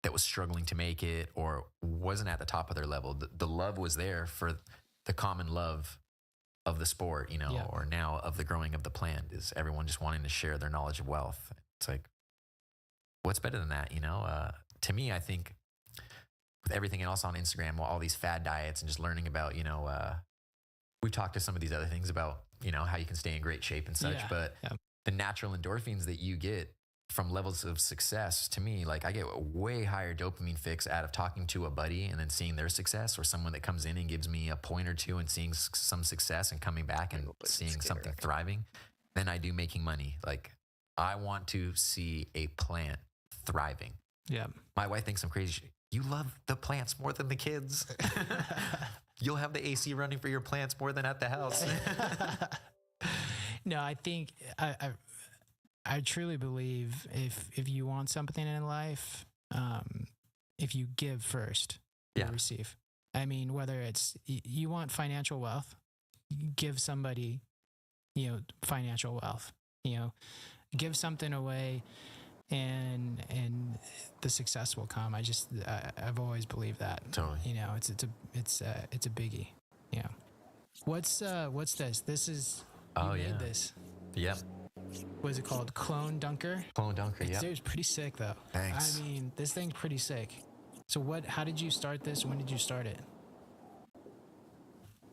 [SPEAKER 4] that was struggling to make it or wasn't at the top of their level. The love was there for the common love of the sport,
[SPEAKER 5] Yeah.
[SPEAKER 4] or now of the growing of the plant is everyone just wanting to share their knowledge of wealth. It's like, what's better than that? To me, I think with everything else on Instagram, all these fad diets and just learning about, we talked to some of these other things about, how you can stay in great shape and such,
[SPEAKER 5] Yeah.
[SPEAKER 4] but
[SPEAKER 5] Yeah.
[SPEAKER 4] the natural endorphins that you get from levels of success, to me, like I get a way higher dopamine fix out of talking to a buddy and then seeing their success, or someone that comes in and gives me a point or two and seeing some success and coming back and seeing something thriving than I do making money. Like I want to see a plant thriving.
[SPEAKER 5] Yeah.
[SPEAKER 4] My wife thinks I'm crazy. You love the plants more than the kids. You'll have the AC running for your plants more than at the house.
[SPEAKER 5] No, I think I truly believe if you want something in life, if you give first,
[SPEAKER 4] Yeah.
[SPEAKER 5] you receive. I mean, whether it's you want financial wealth, give somebody, financial wealth, give something away, and the success will come. I've always believed that.
[SPEAKER 4] Totally.
[SPEAKER 5] It's a biggie. Yeah. What's this? This is you
[SPEAKER 4] Oh,
[SPEAKER 5] made
[SPEAKER 4] yeah.
[SPEAKER 5] this.
[SPEAKER 4] Yep.
[SPEAKER 5] What is it called? Clone Dunker?
[SPEAKER 4] Clone Dunker, yep.
[SPEAKER 5] It's pretty sick though.
[SPEAKER 4] Thanks.
[SPEAKER 5] I mean, this thing's pretty sick. So how did you start this? When did you start it?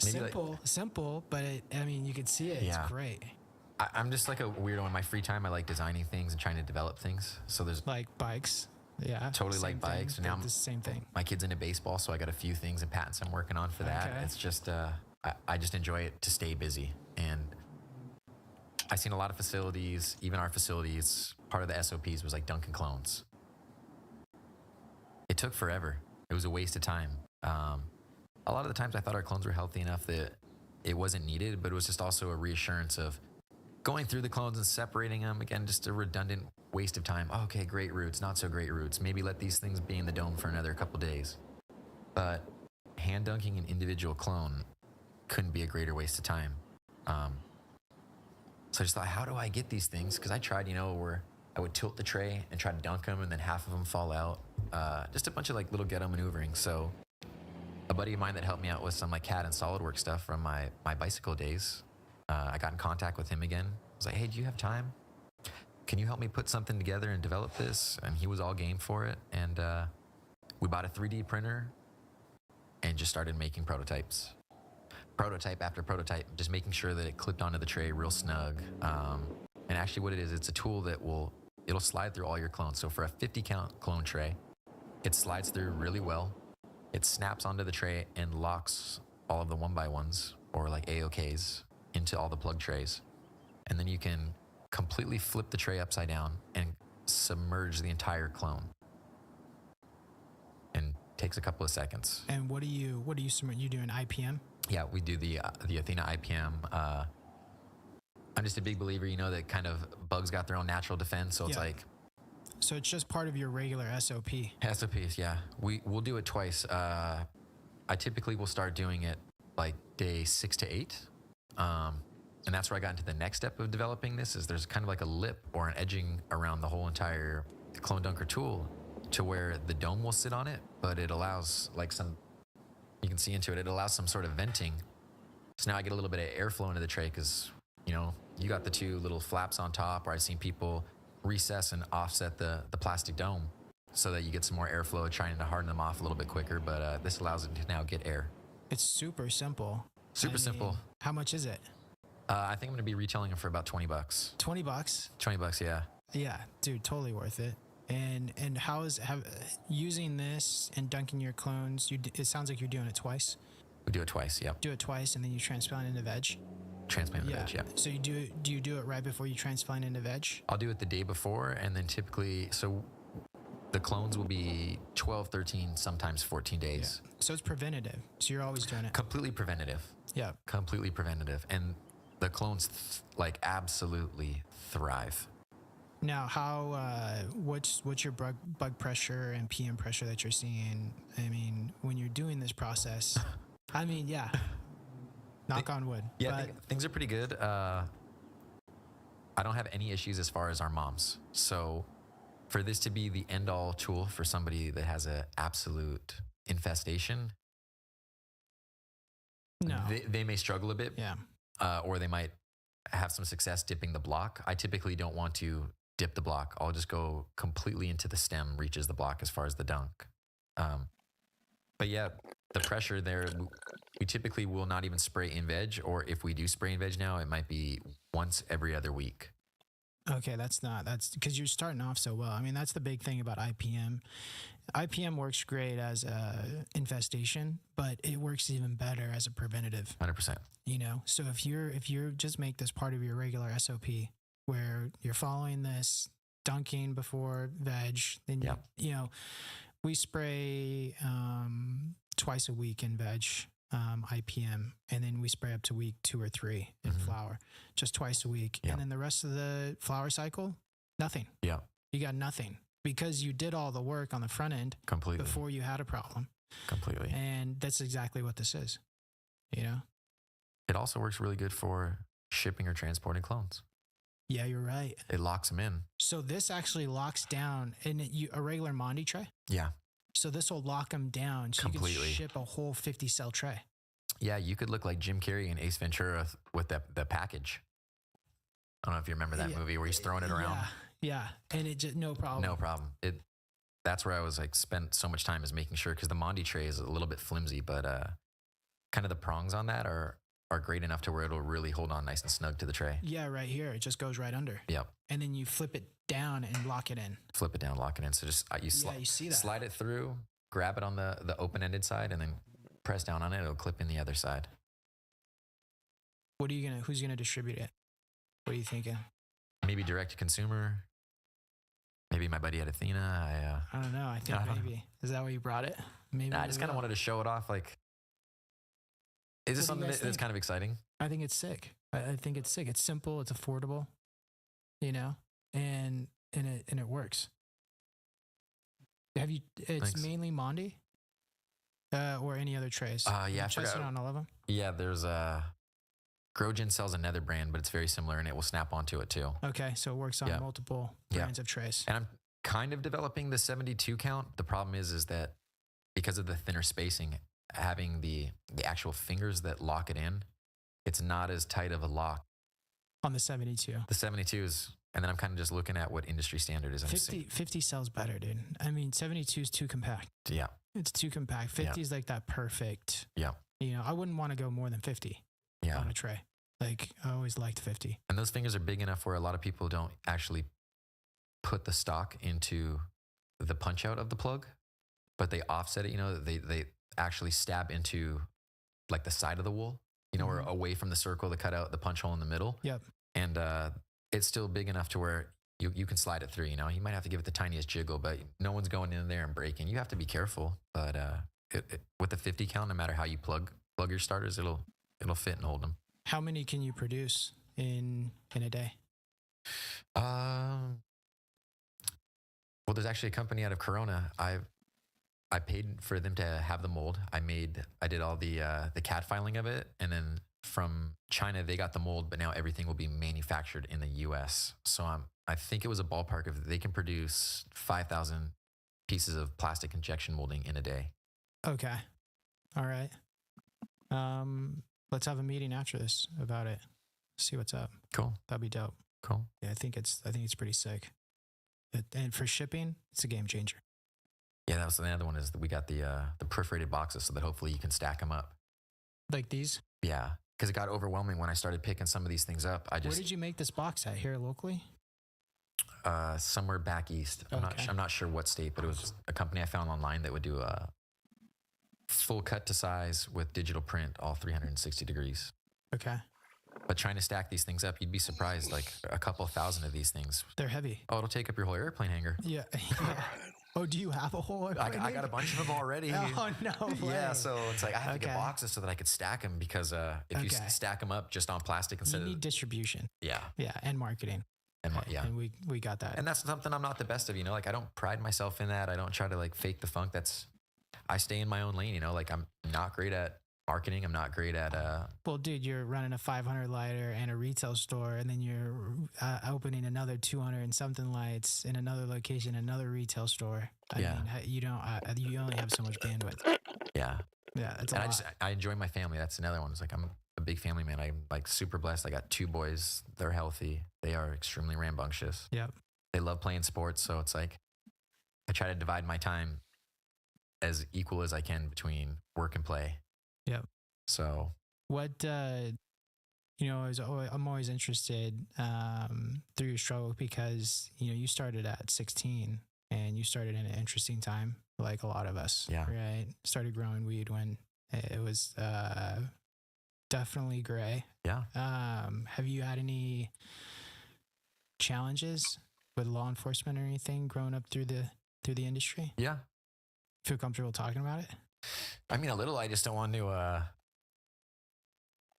[SPEAKER 4] Maybe
[SPEAKER 5] Simple, but you could see it.
[SPEAKER 4] Yeah.
[SPEAKER 5] It's great.
[SPEAKER 4] I'm just like a weirdo. In my free time, I like designing things and trying to develop things. So there's
[SPEAKER 5] Like bikes. Yeah.
[SPEAKER 4] Totally
[SPEAKER 5] same
[SPEAKER 4] like bikes,
[SPEAKER 5] thing.
[SPEAKER 4] and now I'm-
[SPEAKER 5] the same thing.
[SPEAKER 4] my kid's into baseball, so I got a few things and patents I'm working on for that.
[SPEAKER 5] Okay.
[SPEAKER 4] It's just I just enjoy it to stay busy, and I've seen a lot of facilities, even our facilities. Part of the SOPs was like Dunkin' clones. It took forever. It was a waste of time. A lot of the times I thought our clones were healthy enough that it wasn't needed, but it was just also a reassurance of going through the clones and separating them. Again, just a redundant waste of time. Oh, okay, great roots, not so great roots. Maybe let these things be in the dome for another couple days. But hand dunking an individual clone couldn't be a greater waste of time. So I just thought, how do I get these things? Because I tried, where I would tilt the tray and try to dunk them, and then half of them fall out. Just a bunch of like little ghetto maneuvering. So a buddy of mine that helped me out with some like CAD and SolidWorks stuff from my bicycle days, I got in contact with him again. I was like, hey, do you have time? Can you help me put something together and develop this? And he was all game for it. And we bought a 3D printer and just started making prototypes. Prototype after prototype, just making sure that it clipped onto the tray real snug. And actually what it is, it's a tool that it'll slide through all your clones. So for a 50 count clone tray, it slides through really well. It snaps onto the tray and locks all of the 1x1s or like AOKs into all the plug trays. And then you can completely flip the tray upside down and submerge the entire clone. And takes a couple of seconds.
[SPEAKER 5] And what do you submit? You doing IPM?
[SPEAKER 4] Yeah, we do the Athena IPM. I'm just a big believer, that kind of bugs got their own natural defense. So it's
[SPEAKER 5] Yeah.
[SPEAKER 4] like
[SPEAKER 5] So it's just part of your regular SOP.
[SPEAKER 4] SOPs, yeah. We'll do it twice. I typically will start doing it like day 6 to 8. And that's where I got into the next step of developing this is there's kind of like a lip or an edging around the whole entire Clone Dunker tool to where the dome will sit on it, but it allows like you can see into it, it allows some sort of venting. So now I get a little bit of airflow into the tray because, you got the two little flaps on top, or I've seen people recess and offset the plastic dome so that you get some more airflow, trying to harden them off a little bit quicker. But this allows it to now get air.
[SPEAKER 5] It's super simple.
[SPEAKER 4] Super simple.
[SPEAKER 5] How much is it?
[SPEAKER 4] I think I'm going to be retailing it for about $20.
[SPEAKER 5] $20.
[SPEAKER 4] $20, yeah.
[SPEAKER 5] Yeah, dude, totally worth it. And using this and dunking your clones? It sounds like you're doing it twice.
[SPEAKER 4] We do it twice. Yep.
[SPEAKER 5] Do it twice, and then you transplant into veg.
[SPEAKER 4] Transplant into veg. Yeah.
[SPEAKER 5] So do you do it right before you transplant into veg?
[SPEAKER 4] I'll do it the day before, and then typically, so the clones will be 12, 13, sometimes 14 days.
[SPEAKER 5] Yeah. So it's preventative. So you're always doing it.
[SPEAKER 4] Completely preventative.
[SPEAKER 5] Yeah.
[SPEAKER 4] Completely preventative, and the clones absolutely thrive.
[SPEAKER 5] Now, what's your bug pressure and PM pressure that you're seeing? I mean, when you're doing this process, yeah. Knock on wood.
[SPEAKER 4] Yeah, things are pretty good. I don't have any issues as far as our moms. So for this to be the end-all tool for somebody that has an absolute infestation,
[SPEAKER 5] no,
[SPEAKER 4] they may struggle a bit.
[SPEAKER 5] Yeah.
[SPEAKER 4] Or they might have some success dipping the block. I typically don't want to dip the block. I'll just go completely into the stem, reaches the block as far as the dunk. But yeah, the pressure there, we typically will not even spray in veg, or if we do spray in veg now, it might be once every other week.
[SPEAKER 5] Okay, that's because you're starting off so well. I mean, that's the big thing about IPM. IPM works great as a infestation, but it works even better as a preventative.
[SPEAKER 4] 100%.
[SPEAKER 5] So if you're just make this part of your regular SOP where you're following this dunking before veg, then we spray twice a week in veg, IPM, and then we spray up to week 2 or 3 in flower, just twice a week.
[SPEAKER 4] Yeah.
[SPEAKER 5] And then the rest of the flower cycle, nothing.
[SPEAKER 4] Yeah.
[SPEAKER 5] You got nothing because you did all the work on the front end
[SPEAKER 4] Completely.
[SPEAKER 5] before you had a problem.
[SPEAKER 4] Completely.
[SPEAKER 5] And that's exactly what this is,
[SPEAKER 4] It also works really good for shipping or transporting clones.
[SPEAKER 5] Yeah, you're right.
[SPEAKER 4] It locks them in.
[SPEAKER 5] So this actually locks down a regular Mondi tray.
[SPEAKER 4] Yeah.
[SPEAKER 5] So this will lock them down so
[SPEAKER 4] Completely.
[SPEAKER 5] you can ship a whole 50 cell tray.
[SPEAKER 4] Yeah, you could look like Jim Carrey and Ace Ventura with the package. I don't know if you remember that movie where he's throwing it around.
[SPEAKER 5] Yeah, and it just no problem.
[SPEAKER 4] No problem. That's where I was like spent so much time is making sure, because the Mondi tray is a little bit flimsy, but kind of the prongs on that are great enough to where it'll really hold on nice and snug to the tray.
[SPEAKER 5] Yeah, right here. It just goes right under.
[SPEAKER 4] Yep.
[SPEAKER 5] And then you flip it down and lock it in.
[SPEAKER 4] Flip it down, lock it in. So just you
[SPEAKER 5] see that.
[SPEAKER 4] slide it through, grab it on the open-ended side, and then press down on it. It'll clip in the other side.
[SPEAKER 5] Who's gonna distribute it? What are you thinking?
[SPEAKER 4] Maybe direct to consumer. Maybe my buddy at Athena.
[SPEAKER 5] I don't know. I think maybe. Is that why you brought it? Maybe.
[SPEAKER 4] I just kind of wanted to show it off. Like, is this something that's kind of exciting?
[SPEAKER 5] I think it's sick. I think it's sick. It's simple. It's affordable. You know, and it works. It's
[SPEAKER 4] Thanks.
[SPEAKER 5] mainly Mondi, or any other trays.
[SPEAKER 4] Yeah, I
[SPEAKER 5] Tested
[SPEAKER 4] forgot.
[SPEAKER 5] on all of them.
[SPEAKER 4] Yeah, there's Grogen sells another brand, but it's very similar, and it will snap onto it too.
[SPEAKER 5] Okay, so it works on multiple brands of trays.
[SPEAKER 4] And I'm kind of developing the 72 count. The problem is that because of the thinner spacing, having the actual fingers that lock it in, it's not as tight of a lock.
[SPEAKER 5] On the 72.
[SPEAKER 4] The 72 is, and then I'm kind of just looking at what industry standard is.
[SPEAKER 5] 50 sells better, dude. I mean, 72 is too compact.
[SPEAKER 4] Yeah.
[SPEAKER 5] It's too compact. 50 is like that perfect.
[SPEAKER 4] Yeah.
[SPEAKER 5] You know, I wouldn't want to go more than 50 on a tray. Like, I always liked 50.
[SPEAKER 4] And those fingers are big enough where a lot of people don't actually put the stock into the punch out of the plug, but they offset it. You know, they actually stab into like the side of the wool, you know, or away from the circle to cut out the punch hole in the middle.
[SPEAKER 5] Yep.
[SPEAKER 4] And it's still big enough to where you can slide it through, you know. You might have to give it the tiniest jiggle, but no one's going in there and breaking. You have to be careful. But with the 50 count, no matter how you plug your starters, it'll fit and hold them.
[SPEAKER 5] How many can you produce in a day?
[SPEAKER 4] Well, there's actually a company out of Corona. I paid for them to have the mold. I did all the CAD filing of it, and then from China they got the mold, but now everything will be manufactured in the U.S. So I think it was a ballpark of they can produce 5,000 pieces of plastic injection molding in a day. Okay.
[SPEAKER 5] All right. Let's have a meeting after this about it. See what's up.
[SPEAKER 4] Cool.
[SPEAKER 5] That'd be dope.
[SPEAKER 4] Cool.
[SPEAKER 5] Yeah, I think it's pretty sick. And for shipping, it's a game changer.
[SPEAKER 4] Yeah, that was the other one is that we got the perforated boxes so that hopefully you can stack them up.
[SPEAKER 5] Like these?
[SPEAKER 4] Yeah, because it got overwhelming when I started picking some of these things up.
[SPEAKER 5] Where did you make this box at? Here locally?
[SPEAKER 4] Somewhere back east.
[SPEAKER 5] Okay.
[SPEAKER 4] I'm not sure what state, but it was a company I found online that would do a full cut to size with digital print, all 360 degrees.
[SPEAKER 5] Okay.
[SPEAKER 4] But trying to stack these things up, you'd be surprised, like a couple thousand of these things.
[SPEAKER 5] They're heavy.
[SPEAKER 4] Oh, it'll take up your whole airplane hangar.
[SPEAKER 5] Yeah. Oh, do you have a whole airplane
[SPEAKER 4] I got a bunch of them already.
[SPEAKER 5] Oh, no way.
[SPEAKER 4] Yeah, so it's like I have to get boxes so that I could stack them because if you stack them up just on plastic instead
[SPEAKER 5] you need distribution.
[SPEAKER 4] Yeah.
[SPEAKER 5] Yeah, and marketing.
[SPEAKER 4] And
[SPEAKER 5] and we got that.
[SPEAKER 4] And that's something I'm not the best of, you know, like I don't pride myself in that. I don't try to like fake the funk. I stay in my own lane, you know, like I'm not great at marketing. I'm not great at
[SPEAKER 5] well, dude, you're running a 500 lighter and a retail store, and then you're opening another 200 and something lights in another location, another retail store. I mean, you only have so much bandwidth.
[SPEAKER 4] Yeah.
[SPEAKER 5] That's
[SPEAKER 4] and
[SPEAKER 5] a lot.
[SPEAKER 4] I enjoy my family. That's another one. It's like I'm a big family man. I'm like super blessed. I got 2 boys. They're healthy. They are extremely rambunctious.
[SPEAKER 5] Yep.
[SPEAKER 4] They love playing sports, so it's like I try to divide my time as equal as I can between work and play.
[SPEAKER 5] Yep.
[SPEAKER 4] So
[SPEAKER 5] what I'm always interested through your struggle because you started at 16 and you started in an interesting time, like a lot of us.
[SPEAKER 4] Yeah.
[SPEAKER 5] Right. Started growing weed when it was definitely gray.
[SPEAKER 4] Yeah.
[SPEAKER 5] Have you had any challenges with law enforcement or anything growing up through the industry?
[SPEAKER 4] Yeah.
[SPEAKER 5] Feel comfortable talking about it?
[SPEAKER 4] I mean, a little. I just don't want to.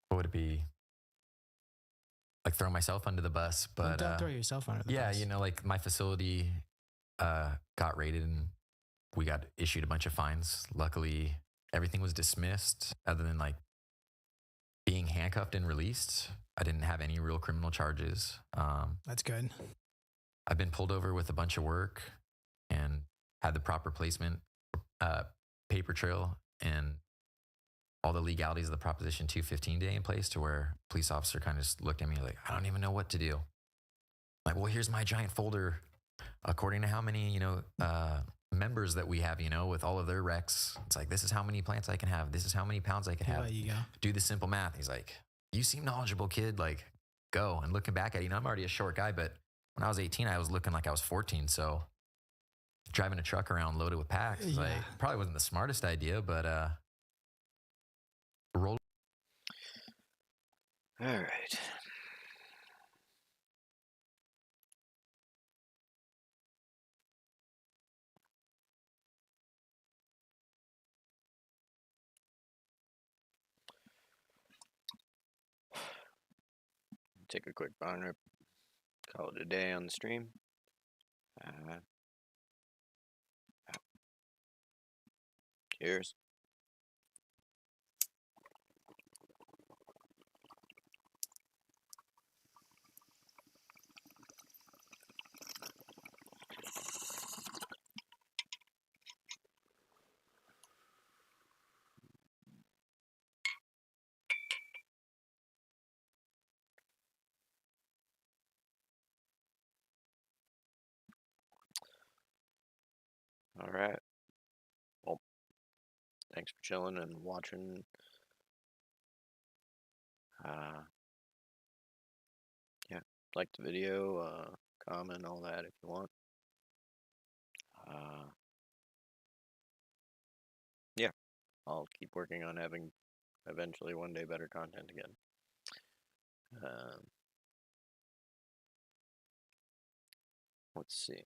[SPEAKER 4] What would it be? Like throw myself under the bus, but
[SPEAKER 5] don't throw yourself under the bus.
[SPEAKER 4] Yeah, like my facility got raided and we got issued a bunch of fines. Luckily, everything was dismissed, other than like being handcuffed and released, I didn't have any real criminal charges.
[SPEAKER 5] That's good.
[SPEAKER 4] I've been pulled over with a bunch of work and had the proper placement, paper trail, and all the legalities of the Proposition 215 day in place, to where a police officer kind of just looked at me like, I don't even know what to do. Like, well, here's my giant folder according to how many, members that we have, with all of their recs. It's like, this is how many plants I can have. This is how many pounds I can
[SPEAKER 5] Here
[SPEAKER 4] have.
[SPEAKER 5] you go.
[SPEAKER 4] Do the simple math. He's like, you seem knowledgeable, kid. Like, go. And looking back at it, I'm already a short guy, but when I was 18, I was looking like I was 14. So driving a truck around loaded with packs,
[SPEAKER 5] Yeah.
[SPEAKER 4] like, probably wasn't the smartest idea, but roll.
[SPEAKER 2] All right. Take a quick bond rip. Call it a day on the stream. Cheers. All right. Well, thanks for chilling and watching. Yeah, like the video, comment, all that if you want. Yeah, I'll keep working on having eventually one day better content again. Let's see.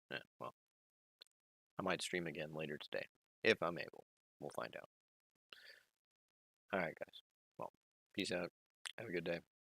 [SPEAKER 2] Yeah, well, I might stream again later today if I'm able. We'll find out. All right, guys. Well, peace out. Have a good day.